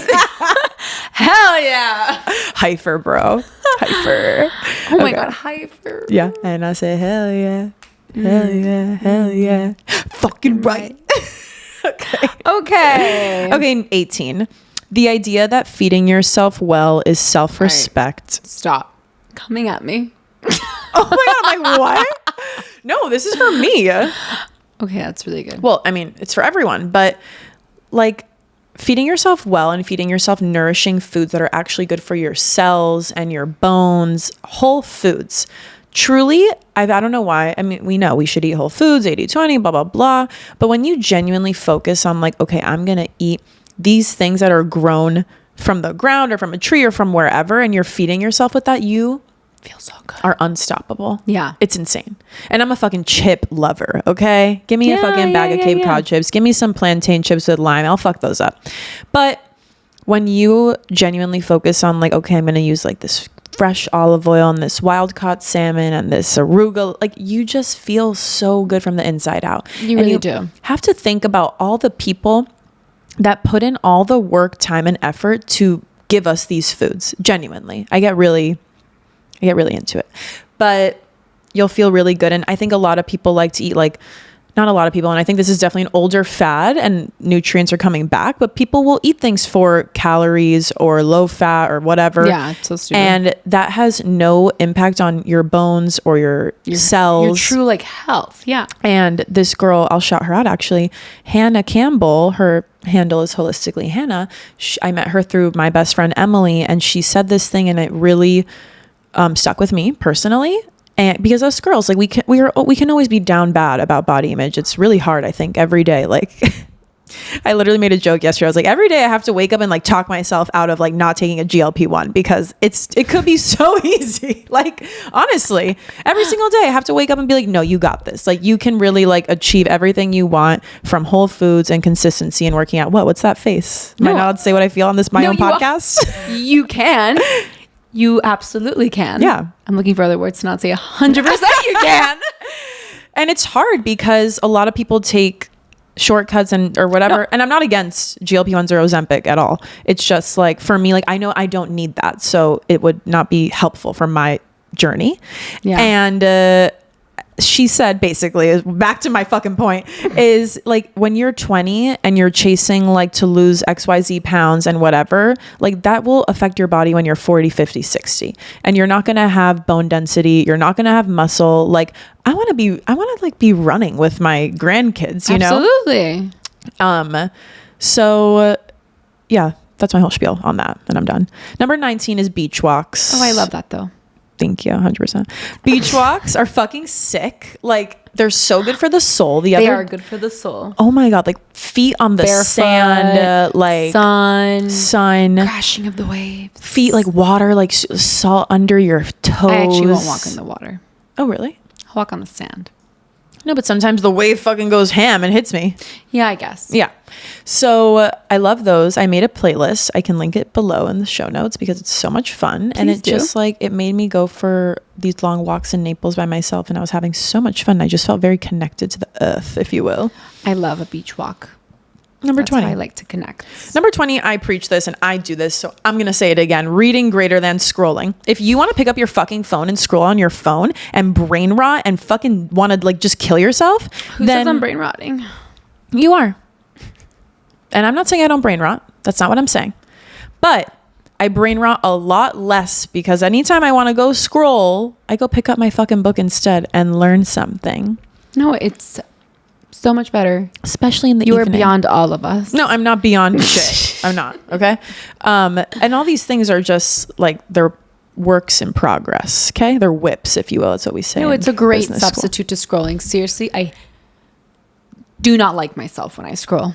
Hell yeah. Hyper, bro. Hyper. Oh my God. Hyper. Yeah. And I say, hell yeah. Hell yeah. Hell yeah. Fucking right. Okay. 18. The idea that feeding yourself well is self-respect. Right. Stop coming at me. Oh my God. I'm like, what? No, this is for me. Okay, that's really good. Well, I mean, it's for everyone, but like feeding yourself well and feeding yourself nourishing foods that are actually good for your cells and your bones, whole foods. Truly, I don't know why. I mean, we know we should eat whole foods, 80-20, blah, blah, blah. But when you genuinely focus on like, okay, I'm going to eat these things that are grown from the ground or from a tree or from wherever, and you're feeding yourself with that, you feel so good. Are unstoppable. Yeah. It's insane. And I'm a fucking chip lover, okay? Give me a fucking bag of Cape Cod chips. Give me some plantain chips with lime. I'll fuck those up. But when you genuinely focus on like, okay, I'm going to use like this fresh olive oil and this wild caught salmon and this arugula, like you just feel so good from the inside out. You really do. Have to think about all the people that put in all the work, time, and effort to give us these foods. Genuinely. I get really into it, but you'll feel really good. And I think a lot of people like to eat not a lot of people. And I think this is definitely an older fad and nutrients are coming back, but people will eat things for calories or low fat or whatever. Yeah. It's so stupid. And that has no impact on your bones or your cells. Your true like health. Yeah. And this girl, I'll shout her out actually, Hannah Campbell, her handle is Holistically Hannah. I met her through my best friend, Emily, and she said this thing and it really stuck with me personally. And because us girls, like we can always be down bad about body image. It's really hard, I think, every day. Like I literally made a joke yesterday. I was like, every day I have to wake up and like talk myself out of like not taking a GLP-1 because it could be so easy. Like honestly, every single day I have to wake up and be like, no, you got this. Like you can really like achieve everything you want from whole foods and consistency and working out. What's that face? Am I not allowed to say what I feel on this own podcast? You can. You absolutely can. Yeah. I'm looking for other words to not say 100% you can. And it's hard because a lot of people take shortcuts or whatever. No. And I'm not against GLP-1s or Ozempic at all. It's just like, for me, like I know I don't need that. So it would not be helpful for my journey. Yeah. And, she said basically, back to my fucking point, is like when you're 20 and you're chasing like to lose XYZ pounds and whatever, like that will affect your body when you're 40, 50, 60. And you're not going to have bone density. You're not going to have muscle. Like I want to like be running with my grandkids, you know? Absolutely. So yeah, that's my whole spiel on that. And I'm done. Number 19 is beach walks. Oh, I love that though. Thank you. 100%. Beach walks are fucking sick. Like they're so good for the soul. They are good for the soul. Oh my God. Like feet on the barefoot, sand, like sun, crashing of the waves, feet, like water, like salt under your toes. I actually won't walk in the water. Oh, really? I'll walk on the sand. No, but sometimes the wave fucking goes ham and hits me. Yeah, I guess. Yeah. So I love those. I made a playlist. I can link it below in the show notes because it's so much fun. And it just like, it made me go for these long walks in Naples by myself. And I was having so much fun. I just felt very connected to the earth, if you will. I love a beach walk. Number 20. I like to connect. Number 20, I preach this and I do this. So I'm going to say it again. Reading greater than scrolling. If you want to pick up your fucking phone and scroll on your phone and brain rot and fucking want to like just kill yourself. Who says I'm brain rotting? You are. And I'm not saying I don't brain rot. That's not what I'm saying. But I brain rot a lot less because anytime I want to go scroll, I go pick up my fucking book instead and learn something. No, it's so much better, especially in the evening. You are beyond all of us. No, I'm not beyond shit. I'm not. Okay. And all these things are just like they're works in progress. Okay. They're whips, if you will. That's what we say. No, it's a great substitute to scrolling. Seriously, I do not like myself when I scroll.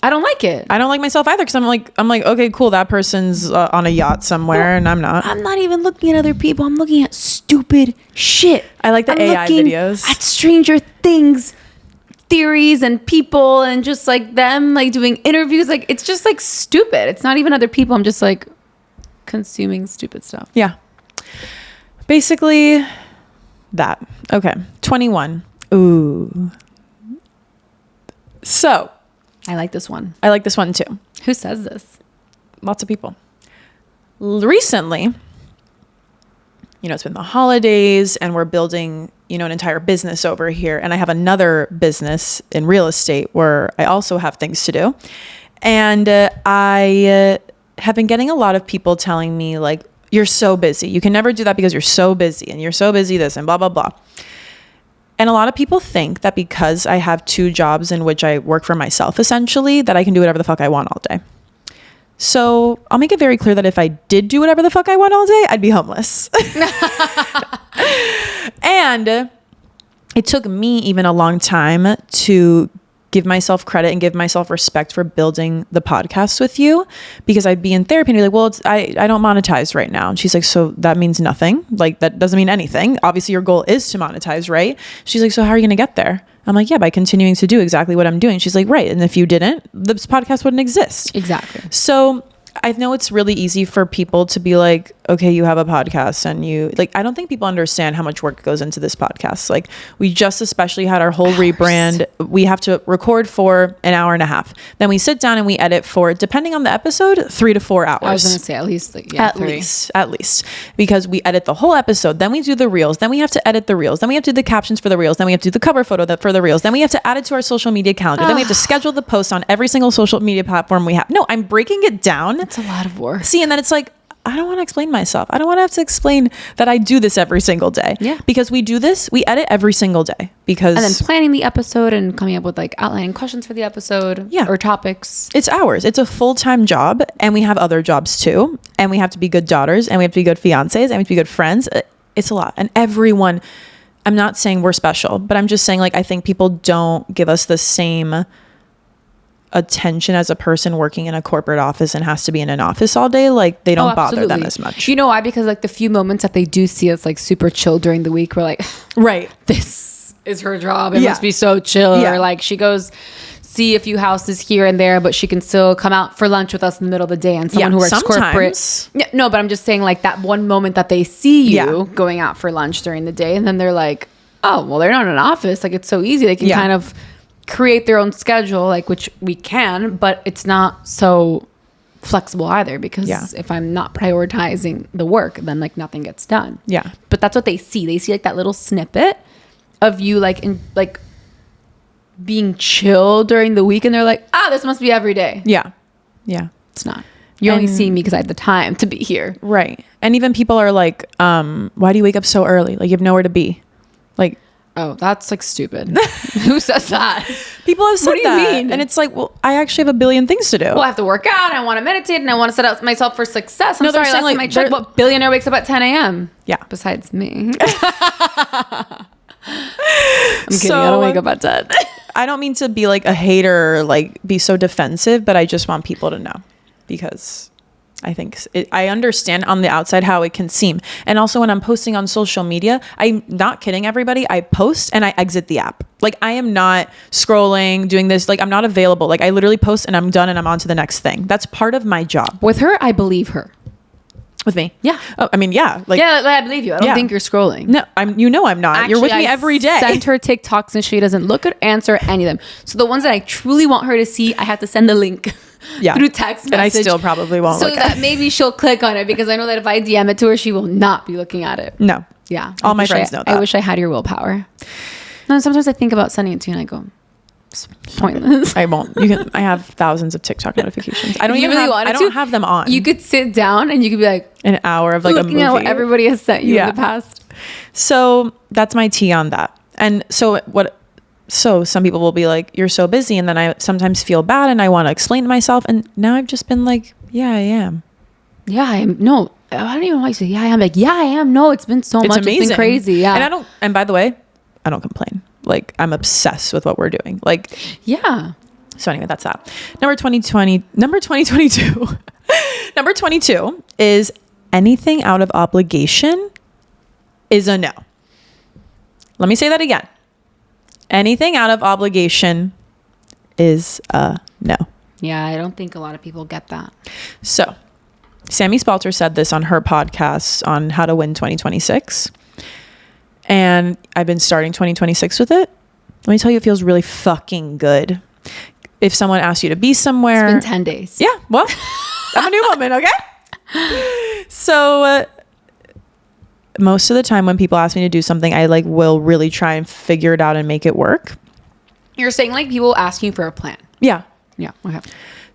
I don't like it. I don't like myself either because I'm like, okay, cool. That person's on a yacht somewhere and I'm not. I'm not even looking at other people. I'm looking at stupid shit. I like the AI videos. At Stranger Things theories and people and just like them like doing interviews. Like it's just like stupid. It's not even other people. I'm just like consuming stupid stuff. Yeah. Basically that. Okay. 21. Ooh. So. I like this one. I like this one too. Who says this? Lots of people. Recently, you know, it's been the holidays and we're building, you know, an entire business over here. And I have another business in real estate where I also have things to do. And I have been getting a lot of people telling me like, you're so busy. You can never do that because you're so busy and you're so busy this and blah, blah, blah. And a lot of people think that because I have 2 jobs in which I work for myself, essentially, that I can do whatever the fuck I want all day. So I'll make it very clear that if I did do whatever the fuck I want all day, I'd be homeless. And it took me even a long time to give myself credit and give myself respect for building the podcast with you, because I'd be in therapy and be like, well, I don't monetize right now. And she's like, so that means nothing. Like that doesn't mean anything. Obviously your goal is to monetize, right? She's like, so how are you going to get there? I'm like, yeah, by continuing to do exactly what I'm doing. She's like, right. And if you didn't, this podcast wouldn't exist. Exactly. So I know it's really easy for people to be like, okay, you have a podcast and you like, I don't think people understand how much work goes into this podcast. Like we just especially had our whole rebrand. We have to record for an hour and a half. Then we sit down and we edit for, depending on the episode, 3 to 4 hours. I was going to say at least, like, yeah, at least because we edit the whole episode. Then we do the reels. Then we have to edit the reels. Then we have to do the captions for the reels. Then we have to do the cover photo for the reels. Then we have to add it to our social media calendar. Then we have to schedule the posts on every single social media platform we have. No, I'm breaking it down. It's a lot of work. See, and then it's like, I don't want to explain myself. I don't want to have to explain that I do this every single day. Yeah. Because we edit every single day because. And then planning the episode and coming up with like outlining questions for the episode. Yeah. Or topics. It's ours. It's a full-time job, and we have other jobs too. And we have to be good daughters, and we have to be good fiancés, and we have to be good friends. It's a lot. And everyone, I'm not saying we're special, but I'm just saying like, I think people don't give us the same attention as a person working in a corporate office and has to be in an office all day. Like they don't bother them as much. You know why? Because like the few moments that they do see us like super chill during the week, we're like, right, this is her job. It must be so chill. Or like she goes see a few houses here and there, but she can still come out for lunch with us in the middle of the day. And someone who works corporate. Yeah, no, but I'm just saying like that one moment that they see you going out for lunch during the day, and then they're like, oh, well, they're not in an office. Like it's so easy. They can kind of create their own schedule, like, which we can, but it's not so flexible either, because if I'm not prioritizing the work, then like nothing gets done. Yeah. But that's what they see. They see like that little snippet of you like in like being chill during the week, and they're like, this must be every day. Yeah. Yeah. It's not. You only see me because I have the time to be here. Right. And even people are like, why do you wake up so early? Like you have nowhere to be. Like, oh, that's like stupid. Who says that? People have said what do you that. mean? And it's like, well, I actually have a billion things to do. Well, I have to work out, and I want to meditate, and I want to set up myself for success. I'm they're sorry, saying last like, time I checked, what billionaire wakes up at 10 a.m.? Yeah. Besides me. I'm kidding. I don't wake up at 10. I don't mean to be like a hater or like be so defensive, but I just want people to know, because I think I understand on the outside how it can seem. And also when I'm posting on social media, I'm not kidding everybody. I post and I exit the app. Like I am not scrolling, doing this. Like I'm not available. Like I literally post and I'm done and I'm on to the next thing. That's part of my job. With her, I believe her. With me? Yeah. Oh, I mean, yeah. Like, yeah, I believe you. I don't think you're scrolling. No, I'm not. Actually, you're with me every day. I send her TikToks and she doesn't look or answer any of them. So the ones that I truly want her to see, I have to send the link through text message. And I still probably won't so look at it. that maybe she'll click on it, because I know that if I DM it to her, she will not be looking at it. No. Yeah. All my friends know that. I wish I had your willpower. No, sometimes I think about sending it to you and I go, it's pointless. I won't. I have thousands of TikTok notifications. I don't you even really I don't have them on. You could sit down and you could be like an hour of like a movie. Looking at what everybody has sent you in the past. So that's my tea on that. And so some people will be like, you're so busy. And then I sometimes feel bad and I want to explain to myself. And now I've just been like, yeah, I am. Yeah, I am. No, I don't even want to say, yeah, I am. Like, yeah, I am. No, it's been so much. Amazing. It's been crazy. Yeah. And by the way, I don't complain. Like I'm obsessed with what we're doing. Like, yeah. So anyway, that's that. Number 2022. Number 22 is anything out of obligation is a no. Let me say that again. Anything out of obligation is a no. Yeah, I don't think a lot of people get that. So Sammy Spalter said this on her podcast on how to win 2026. And I've been starting 2026 with it. Let me tell you, it feels really fucking good. If someone asks you to be somewhere. It's been 10 days. Yeah, well, I'm a new woman, okay? So most of the time when people ask me to do something, I like will really try and figure it out and make it work. You're saying like people asking for a plan. Yeah. Yeah, okay.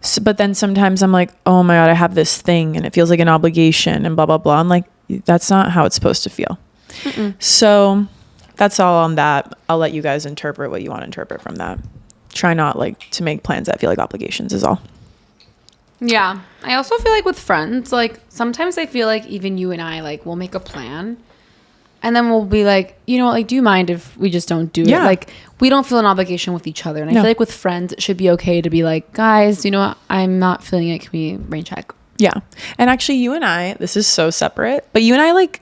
So, but then sometimes I'm like, oh my God, I have this thing and it feels like an obligation and blah, blah, blah. I'm like, that's not how it's supposed to feel. Mm-mm. So that's all on that. I'll let you guys interpret what you want to interpret from that. Try not like to make plans that feel like obligations is all. Yeah. I also feel like with friends, like sometimes I feel like even you and I, like we'll make a plan and then we'll be like, you know, like, do you mind if we just don't do it? Like we don't feel an obligation with each other. And I feel like with friends, it should be okay to be like, guys, you know what? I'm not feeling it. Can we rain check? Yeah. And actually you and I, this is so separate, but you and I like,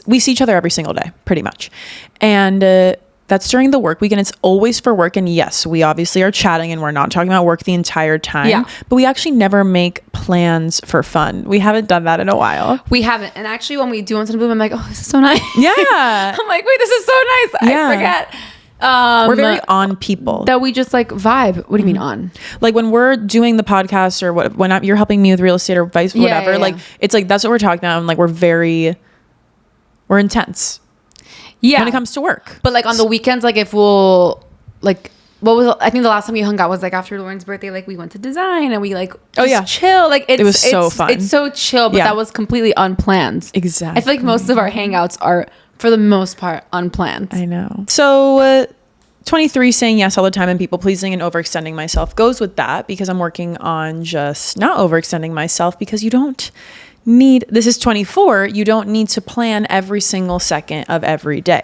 we see each other every single day, pretty much. And that's during the work week and it's always for work. And yes, we obviously are chatting and we're not talking about work the entire time. Yeah. But we actually never make plans for fun. We haven't done that in a while. We haven't. And actually when we do want to move, I'm like, oh, this is so nice. Yeah. I'm like, wait, this is so nice. Yeah. I forget. We're very on people. That we just like vibe. What do you mean on? Like when we're doing the podcast or when you're helping me with real estate or vice, whatever, like it's like, that's what we're talking about. And like, we're intense. Yeah. When it comes to work. But like on the weekends, like if we'll like I think the last time we hung out was like after Lauren's birthday. Like we went to design and we like yeah, chill. Like it was so fun. It's so chill, but that was completely unplanned. Exactly. I feel like most of our hangouts are, for the most part, unplanned. I know. So 23, saying yes all the time and people pleasing and overextending myself goes with that, because I'm working on just not overextending myself, because you don't need, this is 24, you don't need to plan every single second of every day,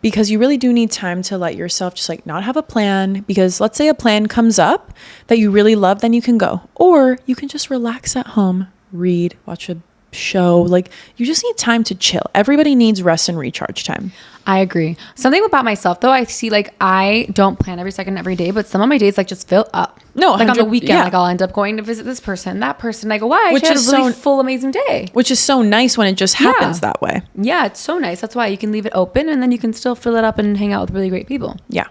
because you really do need time to let yourself just like not have a plan. Because let's say a plan comes up that you really love, then you can go, or you can just relax at home, read, watch a show. Like you just need time to chill. Everybody needs rest and recharge time. I agree. Something about myself though, I see like I don't plan every second every day, but some of my days like just fill up. No, like on the weekend, yeah. like I'll end up going to visit this person, that person. I go, why? Which is is a really so full, amazing day. Which is so nice when it just happens that way. Yeah, it's so nice. That's why you can leave it open and then you can still fill it up and hang out with really great people. Yeah.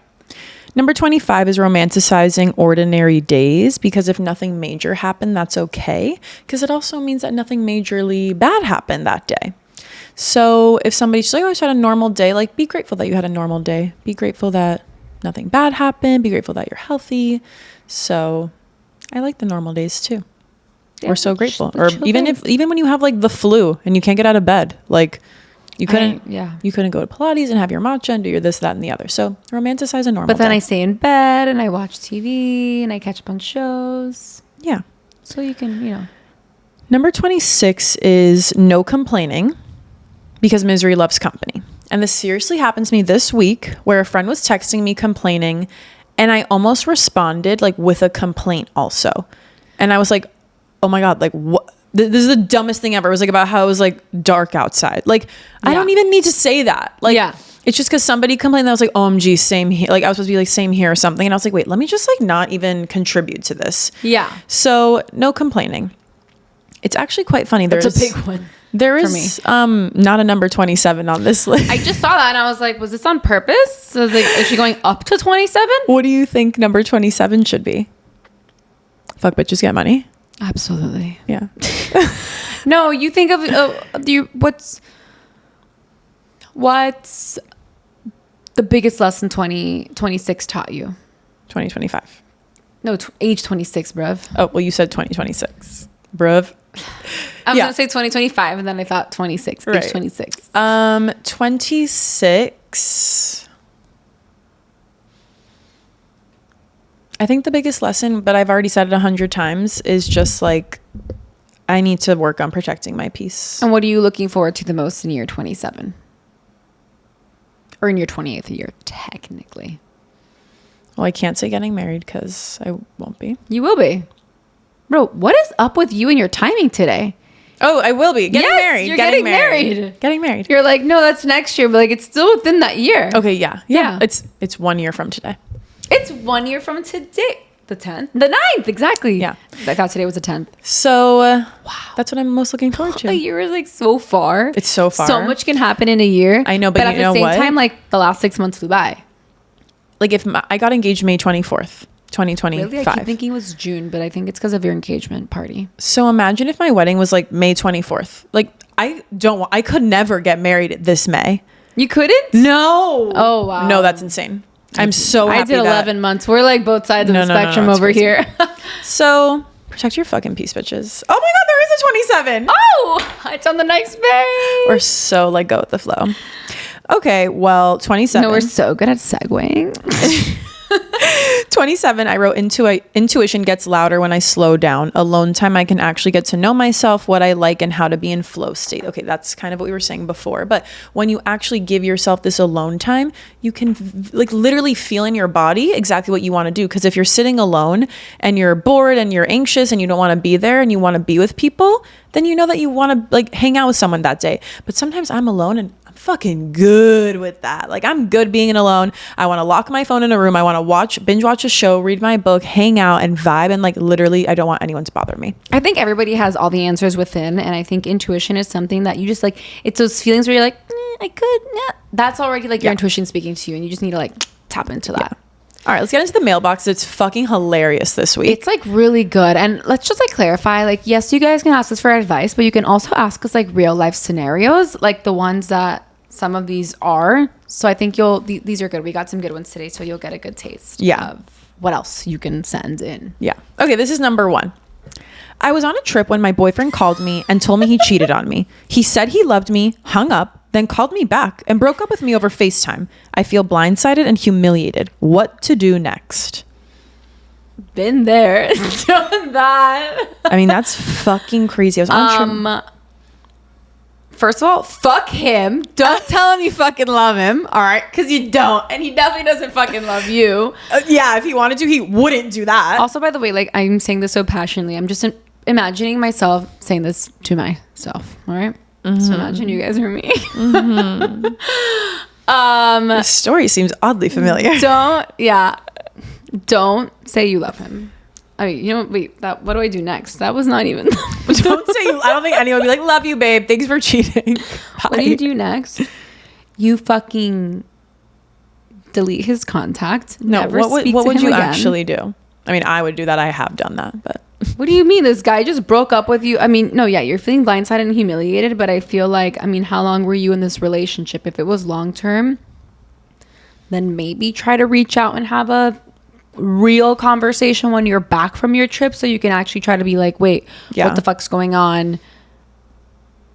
Number 25 is romanticizing ordinary days, because if nothing major happened, that's okay, because it also means that nothing majorly bad happened that day. So if somebody's just like, oh, I just had a normal day, like be grateful that you had a normal day. Be grateful that nothing bad happened. Be grateful that you're healthy. So I like the normal days too. Yeah, we're so grateful. Or even when you have like the flu and you can't get out of bed, like you couldn't go to Pilates and have your matcha and do your this, that, and the other. So romanticize a normal But then day. I stay in bed and I watch TV and I catch up on shows. Yeah. So you can, Number 26 is no complaining, because misery loves company. And this seriously happened to me this week, where a friend was texting me complaining and I almost responded like with a complaint also. And I was like, oh my God, like what? This is the dumbest thing ever. It was like about how it was like dark outside. Like, I don't even need to say that. Like, it's just because somebody complained that I was like, OMG, same here. Like I was supposed to be like, same here or something. And I was like, wait, let me just like not even contribute to this. Yeah. So no complaining. It's actually quite funny. That's a big one. There is not a number 27 on this list. I just saw that and I was like, was this on purpose? So I was like, is she going up to 27? What do you think number 27 should be? Fuck bitches get money. Absolutely. Yeah. No, you think of what's the biggest lesson 2026 taught you? 2025. No, age 26, bruv. Oh, well, you said 2026. Bruv. I was going to say 2025 and then I thought 26. Right. Age 26. 26. I think the biggest lesson, but I've already said it 100 times, is just like I need to work on protecting my peace. And what are you looking forward to the most in year 27? Or in your 28th year, technically? Well, I can't say getting married because I won't be. You will be. Bro, what is up with you and your timing today? Oh, I will be. Getting married. You're getting married. Getting married. You're like, no, that's next year. But like, it's still within that year. Okay, yeah. It's 1 year from today. It's 1 year from today. The 10th? The 9th, exactly. Yeah. I thought today was the 10th. So, wow. That's what I'm most looking forward to. A year is like so far. It's so far. So much can happen in a year. I know, but at the same time, like the last 6 months flew by. Like if I got engaged May 24th, 2025. Really? I keep thinking it was June, but I think it's because of your engagement party. So imagine if my wedding was like May 24th. Like I could never get married this May. You couldn't? No. Oh, wow. No, that's insane. I'm so happy. I did 11 months. We're like both sides of the spectrum over here. So protect your fucking peace, bitches. Oh my God, there is a 27. Oh, it's on the next page. We're so like go with the flow. Okay, well, 27. No, we're so good at segueing. 27, I wrote intuition gets louder when I slow down. Alone time, I can actually get to know myself, what I like, and how to be in flow state. Okay, that's kind of what we were saying before. But when you actually give yourself this alone time, you can like literally feel in your body exactly what you want to do. Because if you're sitting alone and you're bored and you're anxious and you don't want to be there and you want to be with people, then you know that you want to like hang out with someone that day. But sometimes I'm alone and I'm fucking good with that. Like I'm good being alone. I want to lock my phone in a room. I want to binge watch a show, read my book, hang out and vibe. And like literally I don't want anyone to bother me. I think everybody has all the answers within. And I think intuition is something that you just like, it's those feelings where you're like, I could, nah. That's already like your intuition speaking to you. And you just need to like tap into that. All right, let's get into the mailbox. It's fucking hilarious this week. It's like really good. And let's just like clarify, like, yes, you guys can ask us for advice, but you can also ask us like real life scenarios, like the ones that some of these are. So I think these are good. We got some good ones today, so you'll get a good taste of what else you can send in. Yeah. Okay, this is number 1. I was on a trip when my boyfriend called me and told me he cheated on me. He said he loved me, hung up, then called me back and broke up with me over FaceTime. I feel blindsided and humiliated. What to do next? Been there, done that. I mean, that's fucking crazy. I was on a trip. First of all, fuck him. Don't tell him you fucking love him. All right, because you don't, and he definitely doesn't fucking love you. Yeah, if he wanted to, he wouldn't do that. Also, by the way, like, I'm saying this so passionately. I'm just imagining myself saying this to myself. All right. So imagine you guys are me. The story seems oddly familiar. Don't say you love him. I mean, you know, what do I do next? That was not even. Don't say you. I don't think anyone would be like, love you, babe. Thanks for cheating. What do you do next? You fucking delete his contact. No, never what speak would to him you again. actually do? I mean, I would do that. I have done that, but. What do you mean? This guy just broke up with you? I mean, no, yeah, you're feeling blindsided and humiliated, but I feel like, I mean, how long were you in this relationship? If it was long term, then maybe try to reach out and have a real conversation when you're back from your trip, so you can actually try to be like, wait, what the fuck's going on?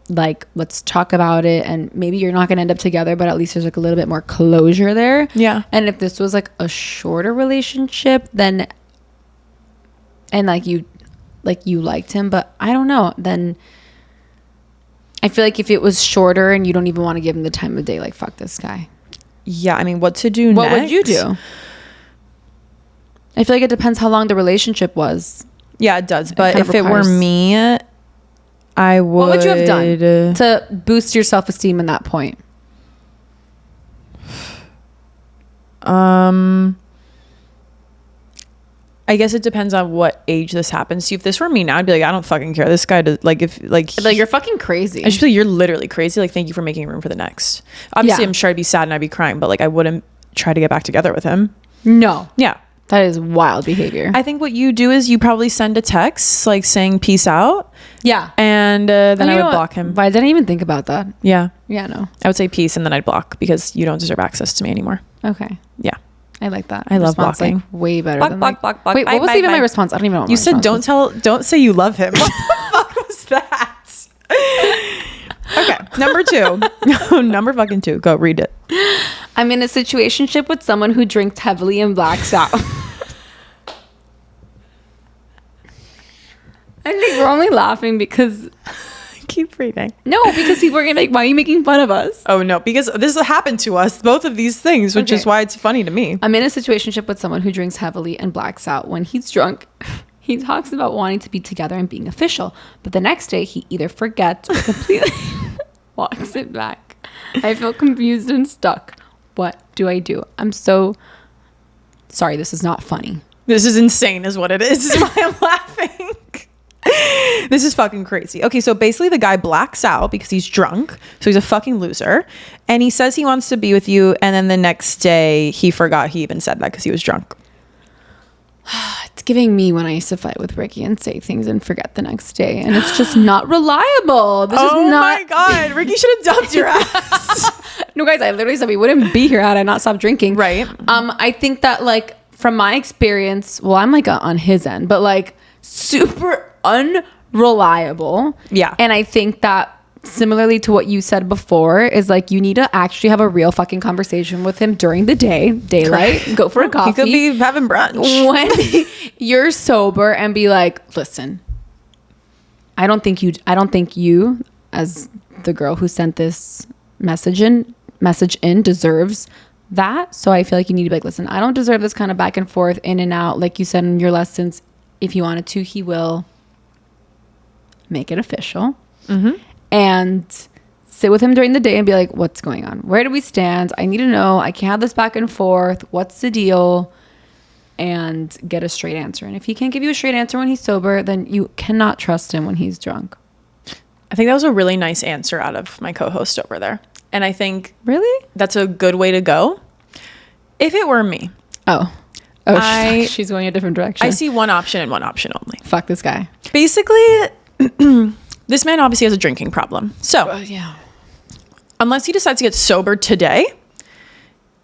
Like, let's talk about it. And maybe you're not going to end up together, but at least there's like a little bit more closure there. Yeah. And if this was like a shorter relationship, then, and like you liked him, but I don't know, then I feel like if it was shorter and you don't even want to give him the time of day, like, fuck this guy. Yeah, I mean, what to do next? What would you do? I feel like it depends how long the relationship was. Yeah, it does. But if it were me, I would... What would you have done to boost your self-esteem in that point? I guess it depends on what age this happens to you. If this were me now, I'd be like, I don't fucking care. This guy does, like, if like you're fucking crazy. I just feel like you're literally crazy. Like, thank you for making room for the next. Obviously, I'm sure I'd be sad and I'd be crying, but like, I wouldn't try to get back together with him. No. Yeah. That is wild behavior. I think what you do is you probably send a text like saying peace out. Yeah. And then I would block him. But I didn't even think about that. Yeah. Yeah, no. I would say peace and then I'd block because you don't deserve access to me anymore. Okay. Yeah. I like that. I love response, blocking. Like, way better block, than block, like, block, block. Wait, what was even my response? I don't even know what you said don't say you love him. What the fuck was that? Okay. Number 2. Number fucking 2. Go read it. I'm in a situationship with someone who drinks heavily and blacks out. I think we're only laughing because... Keep reading. No, because people are going to be like, why are you making fun of us? Oh, no, because this happened to us, both of these things, which is why it's funny to me. I'm in a situationship with someone who drinks heavily and blacks out. When he's drunk, he talks about wanting to be together and being official. But the next day, he either forgets or completely walks it back. I feel confused and stuck. What do I do? I'm so... Sorry, this is not funny. This is insane is what it is. This is why I'm laughing. This is fucking crazy. Okay, so basically the guy blacks out because he's drunk. So he's a fucking loser. And he says he wants to be with you. And then the next day he forgot he even said that because he was drunk. It's giving me when I used to fight with Ricky and say things and forget the next day. And it's just not reliable. This is not... my God. Ricky should have dumped your ass. No, guys, I literally said we wouldn't be here had I not stopped drinking. Right. I think that, like, from my experience, well, I'm like on his end, but like super unreliable. Yeah. And I think that similarly to what you said before is like you need to actually have a real fucking conversation with him during the day, daylight, go for a coffee. He could be having brunch. When you're sober and be like, listen, I don't think you as the girl who sent this message in deserves that. So I feel like you need to be like, listen, I don't deserve this kind of back and forth, in and out. Like you said in your lessons, if he wanted to, he will make it official. Mm-hmm. And sit with him during the day and be like, what's going on? Where do we stand? I need to know. I can't have this back and forth. What's the deal? And get a straight answer. And if he can't give you a straight answer when he's sober, then you cannot trust him when he's drunk. I think that was a really nice answer out of my co-host over there. And I think really that's a good way to go. If it were me. She's going a different direction. I see one option and one option only. Fuck this guy. Basically, this man obviously has a drinking problem. So unless he decides to get sober today,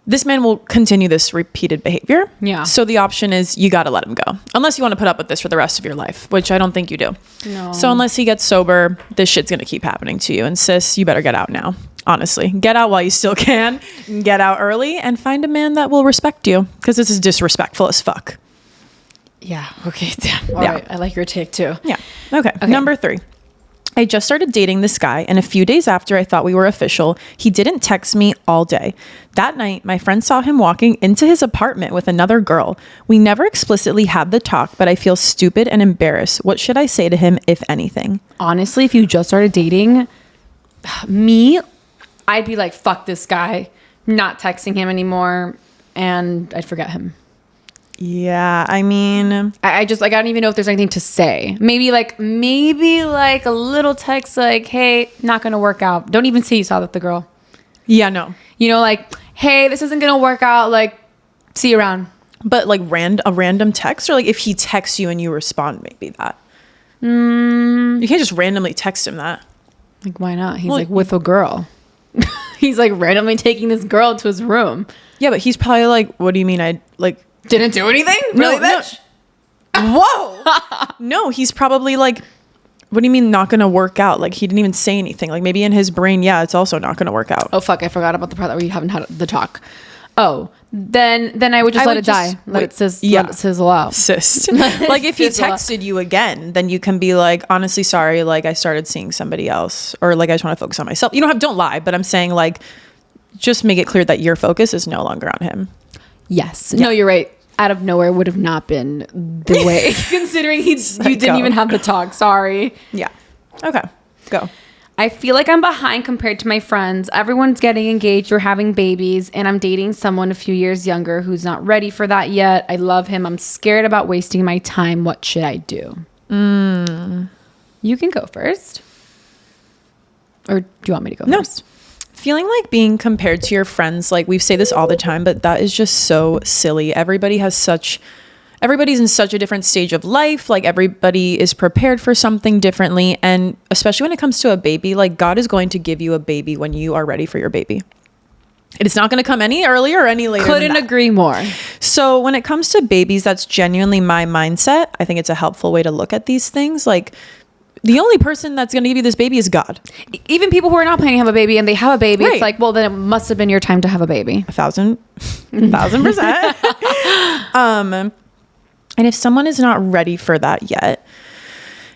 this man will continue this repeated behavior. Yeah. So the option is you got to let him go. Unless you want to put up with this for the rest of your life, which I don't think you do. No. So unless he gets sober, this shit's going to keep happening to you. And sis, you better get out now. Honestly, get out while you still can. Get out early and find a man that will respect you, because this is disrespectful as fuck. Yeah. Okay. Damn. All right. I like your take too. Yeah. Okay. Number 3. I just started dating this guy, and a few days after I thought we were official, he didn't text me all day. That night, my friend saw him walking into his apartment with another girl. We never explicitly had the talk, but I feel stupid and embarrassed. What should I say to him, if anything? Honestly, if you just started dating, me, I'd be like, fuck this guy, not texting him anymore, and I'd forget him. Yeah, I mean, I just like, I don't even know if there's anything to say. Maybe like a little text like, hey, not gonna work out. Don't even say you saw that the girl. yeah, no. You know, like, hey, this isn't gonna work out. Like, see you around. But like a random text, or like if he texts you and you respond, maybe that. You can't just randomly text him that. Like, why not? He's like with a girl. He's like randomly taking this girl to his room. Yeah, but he's probably like, what do you mean I like... Didn't do anything? Really, bitch? No. Whoa. No, he's probably like, what do you mean not gonna work out? Like, he didn't even say anything. Like, maybe in his brain, yeah, it's also not gonna work out. Oh, fuck. I forgot about the part that we haven't had the talk. Oh, then I would just let it die. Let it sizzle out. Cyst. Like, if he texted you again, then you can be like, honestly, sorry, like, I started seeing somebody else. Or like, I just want to focus on myself. You don't lie, but I'm saying, like, just make it clear that your focus is no longer on him. Yes. Yeah. No, you're right. Out of nowhere would have not been the way, considering you didn't even have the talk. Sorry. Yeah. Okay. Go. I feel like I'm behind compared to my friends. Everyone's getting engaged or having babies, and I'm dating someone a few years younger who's not ready for that yet. I love him. I'm scared about wasting my time. What should I do? You can go first. Or do you want me to go first? Feeling like being compared to your friends, like we say this all the time, but that is just so silly. Everybody's in such a different stage of life. Like, everybody is prepared for something differently. And especially when it comes to a baby, like, God is going to give you a baby when you are ready for your baby. It's not going to come any earlier or any later. Couldn't agree more. So when it comes to babies, that's genuinely my mindset. I think it's a helpful way to look at these things. Like, the only person that's going to give you this baby is God. Even people who are not planning to have a baby and they have a baby, It's like, well, then it must have been your time to have a baby. 1,000%. And if someone is not ready for that yet,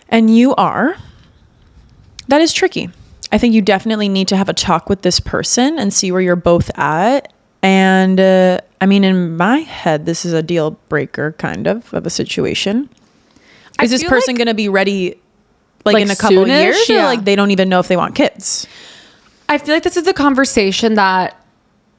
and you are, that is tricky. I think you definitely need to have a talk with this person and see where you're both at. And I mean, in my head, this is a deal breaker kind of a situation. Is this person going to be ready like in a couple of years? Yeah. Or like they don't even know if they want kids? I feel like this is a conversation that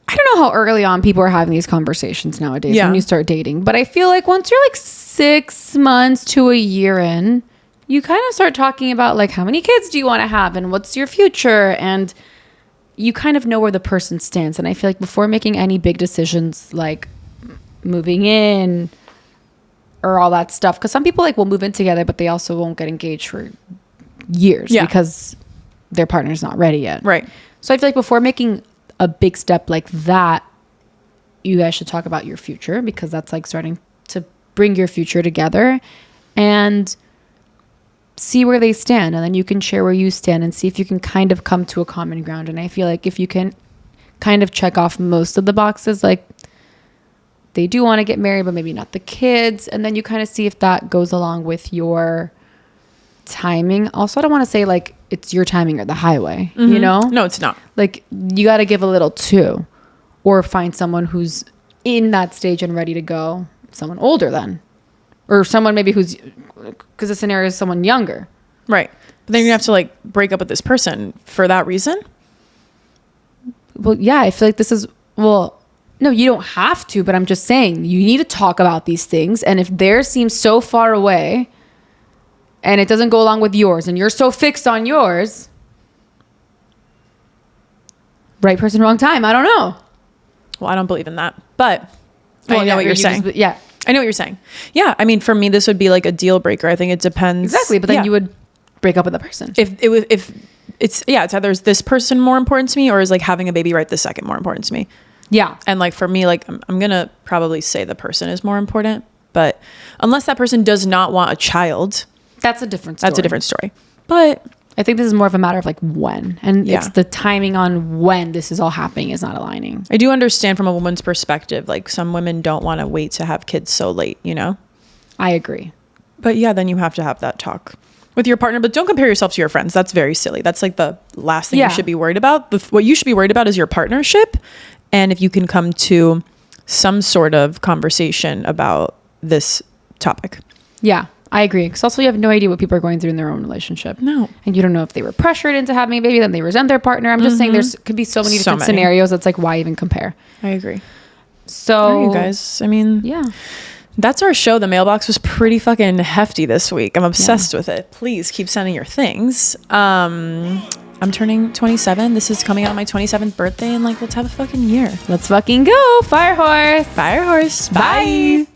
I don't know how early on people are having these conversations nowadays when you start dating. But I feel like once you're like 6 months to a year in, you kind of start talking about like how many kids do you want to have and what's your future, and you kind of know where the person stands. And I feel like before making any big decisions like moving in or all that stuff, because some people like will move in together but they also won't get engaged for years because their partner's not ready yet. Right. So I feel like before making a big step like that, you guys should talk about your future, because that's like starting to bring your future together and see where they stand. And then you can share where you stand and see if you can kind of come to a common ground. And I feel like if you can kind of check off most of the boxes, like they do want to get married, but maybe not the kids. And then you kind of see if that goes along with your timing. Also, I don't want to say like it's your timing or the highway, you know? No, it's not. Like, you got to give a little too, or find someone who's in that stage and ready to go. Someone older then, or someone maybe who's, because the scenario is someone younger. Right. But then you have to like break up with this person for that reason. Well, yeah, I feel like this is, well, no, you don't have to, but I'm just saying you need to talk about these things. And if theirs seems so far away and it doesn't go along with yours and you're so fixed on yours, right person, wrong time. I don't know. Well, I don't believe in that, but I know what you're saying. I know what you're saying. Yeah. I mean, for me, this would be like a deal breaker. I think it depends. Exactly. But then you would break up with the person. If it's either is this person more important to me, or is like having a baby right this second more important to me. Yeah. And like for me, like I'm gonna probably say the person is more important, but unless that person does not want a child, that's a different story. That's a different story. But I think this is more of a matter of like when, and Yeah. it's the timing on when this is all happening is not aligning. I do understand from a woman's perspective, like some women don't want to wait to have kids so late, you know? I agree. But yeah, then you have to have that talk with your partner, but don't compare yourself to your friends. That's very silly. That's like the last thing Yeah. you should be worried about. What you should be worried about is your partnership. And if you can come to some sort of conversation about this topic. Yeah, I agree. Because also you have no idea what people are going through in their own relationship. No. And you don't know if they were pressured into having a baby, then they resent their partner. I'm just saying there's could be so many different scenarios. That's like, why even compare? I agree. So, All right, you guys. I mean, yeah. That's our show. The mailbox was pretty fucking hefty this week. I'm obsessed with it. Please keep sending your things. I'm turning 27. This is coming out on my 27th birthday, and like, let's have a fucking year. Let's fucking go. Fire horse. Fire horse. Bye.